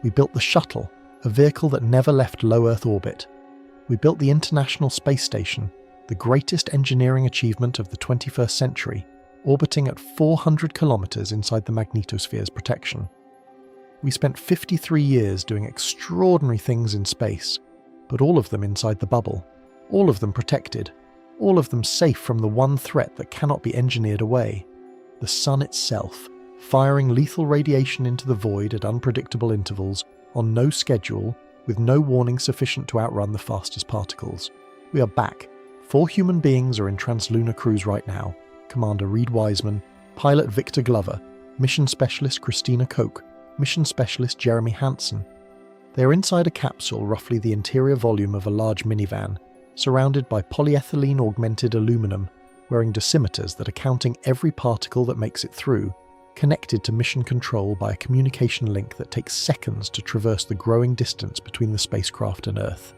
We built the shuttle, a vehicle that never left low Earth orbit. We built the International Space Station, the greatest engineering achievement of the 21st century, orbiting at 400 kilometers inside the magnetosphere's protection. We spent 53 years doing extraordinary things in space, but all of them inside the bubble, all of them protected, all of them safe from the one threat that cannot be engineered away, the sun itself, firing lethal radiation into the void at unpredictable intervals, on no schedule, with no warning sufficient to outrun the fastest particles. We are back. 4 human beings are in translunar crews right now. Commander Reed Wiseman, pilot Victor Glover, mission specialist Christina Koch, mission specialist Jeremy Hansen. They are inside a capsule roughly the interior volume of a large minivan, surrounded by polyethylene-augmented aluminum, wearing dosimeters that are counting every particle that makes it through, connected to mission control by a communication link that takes seconds to traverse the growing distance between the spacecraft and Earth.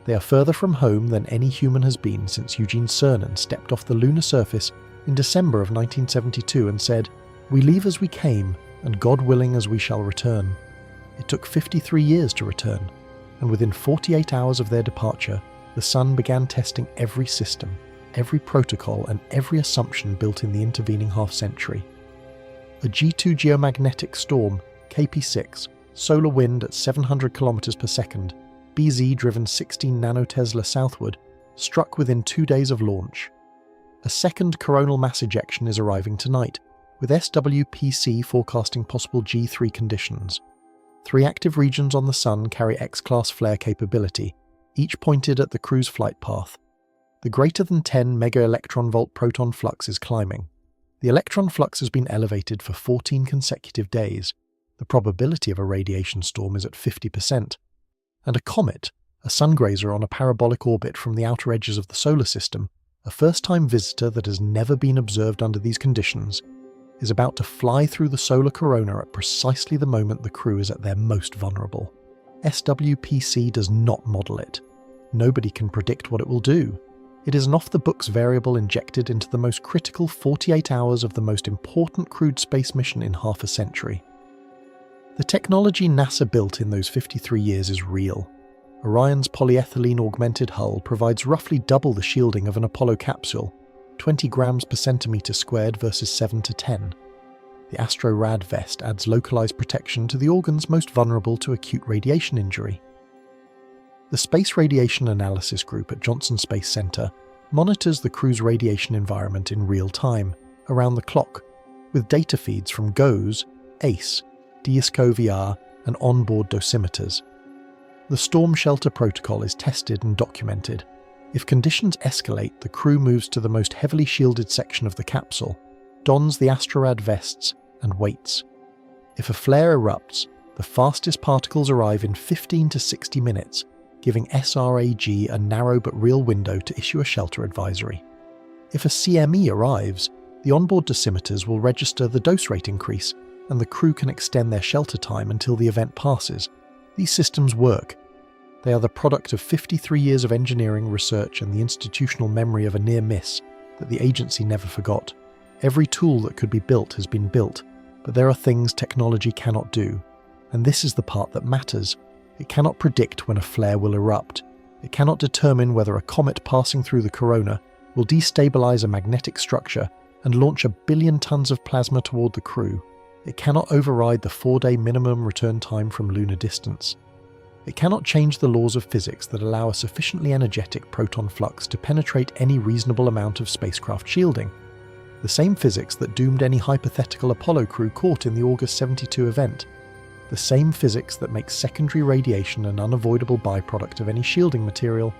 They are further from home than any human has been since Eugene Cernan stepped off the lunar surface in December of 1972 and said, "We leave as we came, and God willing as we shall return." It took 53 years to return, and within 48 hours of their departure, the Sun began testing every system, every protocol, and every assumption built in the intervening half-century. A G2 geomagnetic storm, KP6, solar wind at 700 km per second, BZ driven 16 nanotesla southward, struck within 2 days of launch. A second coronal mass ejection is arriving tonight, with SWPC forecasting possible G3 conditions. 3 active regions on the Sun carry X-class flare capability, each pointed at the crew's flight path. The greater than 10 mega-electron-volt proton flux is climbing. The electron flux has been elevated for 14 consecutive days. The probability of a radiation storm is at 50%. And a comet, a Sungrazer on a parabolic orbit from the outer edges of the solar system, a first-time visitor that has never been observed under these conditions, is about to fly through the solar corona at precisely the moment the crew is at their most vulnerable. SWPC does not model it. Nobody can predict what it will do. It is an off-the-books variable injected into the most critical 48 hours of the most important crewed space mission in half a century. The technology NASA built in those 53 years is real. Orion's polyethylene-augmented hull provides roughly double the shielding of an Apollo capsule, 20 grams per centimetre squared versus 7 to 10. The AstroRad vest adds localized protection to the organs most vulnerable to acute radiation injury. The Space Radiation Analysis Group at Johnson Space Center monitors the crew's radiation environment in real time, around the clock, with data feeds from GOES, ACE, DSCO-VR, and onboard dosimeters. The storm shelter protocol is tested and documented. If conditions escalate, the crew moves to the most heavily shielded section of the capsule, dons the AstroRad vests, and waits. If a flare erupts, the fastest particles arrive in 15 to 60 minutes, giving SRAG a narrow but real window to issue a shelter advisory. If a CME arrives, the onboard dosimeters will register the dose rate increase, and the crew can extend their shelter time until the event passes. These systems work. They are the product of 53 years of engineering, research, and the institutional memory of a near miss that the agency never forgot. Every tool that could be built has been built, but there are things technology cannot do, and this is the part that matters. It cannot predict when a flare will erupt. It cannot determine whether a comet passing through the corona will destabilize a magnetic structure and launch 1 billion tons of plasma toward the crew. It cannot override the 4-day minimum return time from lunar distance. It cannot change the laws of physics that allow a sufficiently energetic proton flux to penetrate any reasonable amount of spacecraft shielding. The same physics that doomed any hypothetical Apollo crew caught in the August 72 event. The same physics that makes secondary radiation an unavoidable byproduct of any shielding material.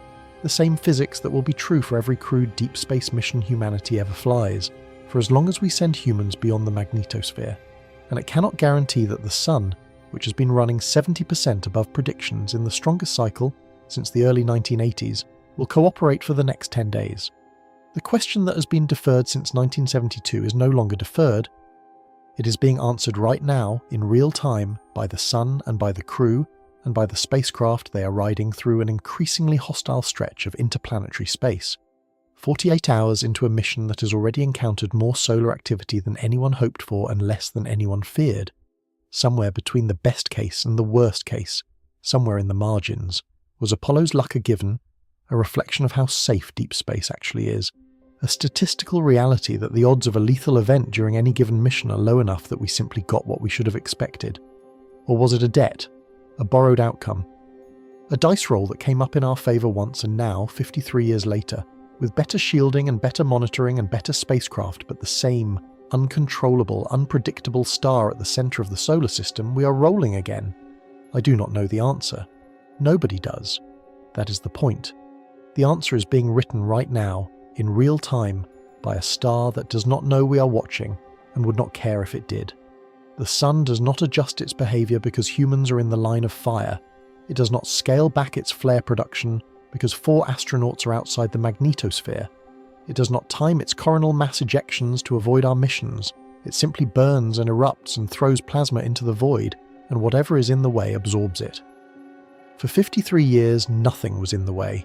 The same physics that will be true for every crewed deep space mission humanity ever flies, for as long as we send humans beyond the magnetosphere. And it cannot guarantee that the Sun, which has been running 70% above predictions in the strongest cycle since the early 1980s, will cooperate for the next 10 days. The question that has been deferred since 1972 is no longer deferred. It is being answered right now, in real time, by the Sun and by the crew, and by the spacecraft they are riding through an increasingly hostile stretch of interplanetary space. 48 hours into a mission that has already encountered more solar activity than anyone hoped for and less than anyone feared. Somewhere between the best case and the worst case, somewhere in the margins, was Apollo's luck a given, a reflection of how safe deep space actually is, a statistical reality that the odds of a lethal event during any given mission are low enough that we simply got what we should have expected? Or was it a debt, a borrowed outcome? A dice roll that came up in our favour once and now, 53 years later, with better shielding and better monitoring and better spacecraft, but the same uncontrollable, unpredictable star at the centre of the solar system, we are rolling again. I do not know the answer. Nobody does. That is the point. The answer is being written right now, in real time, by a star that does not know we are watching and would not care if it did. The Sun does not adjust its behaviour because humans are in the line of fire. It does not scale back its flare production because 4 astronauts are outside the magnetosphere. It does not time its coronal mass ejections to avoid our missions. It simply burns and erupts and throws plasma into the void, and whatever is in the way absorbs it. For 53 years, nothing was in the way.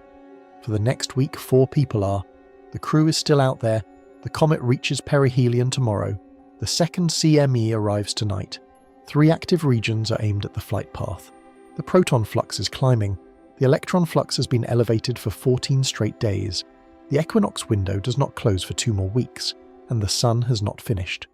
For the next week, 4 people are. The crew is still out there. The comet reaches perihelion tomorrow. The second CME arrives tonight. 3 active regions are aimed at the flight path. The proton flux is climbing. The electron flux has been elevated for 14 straight days. The equinox window does not close for 2 more weeks, and the sun has not finished.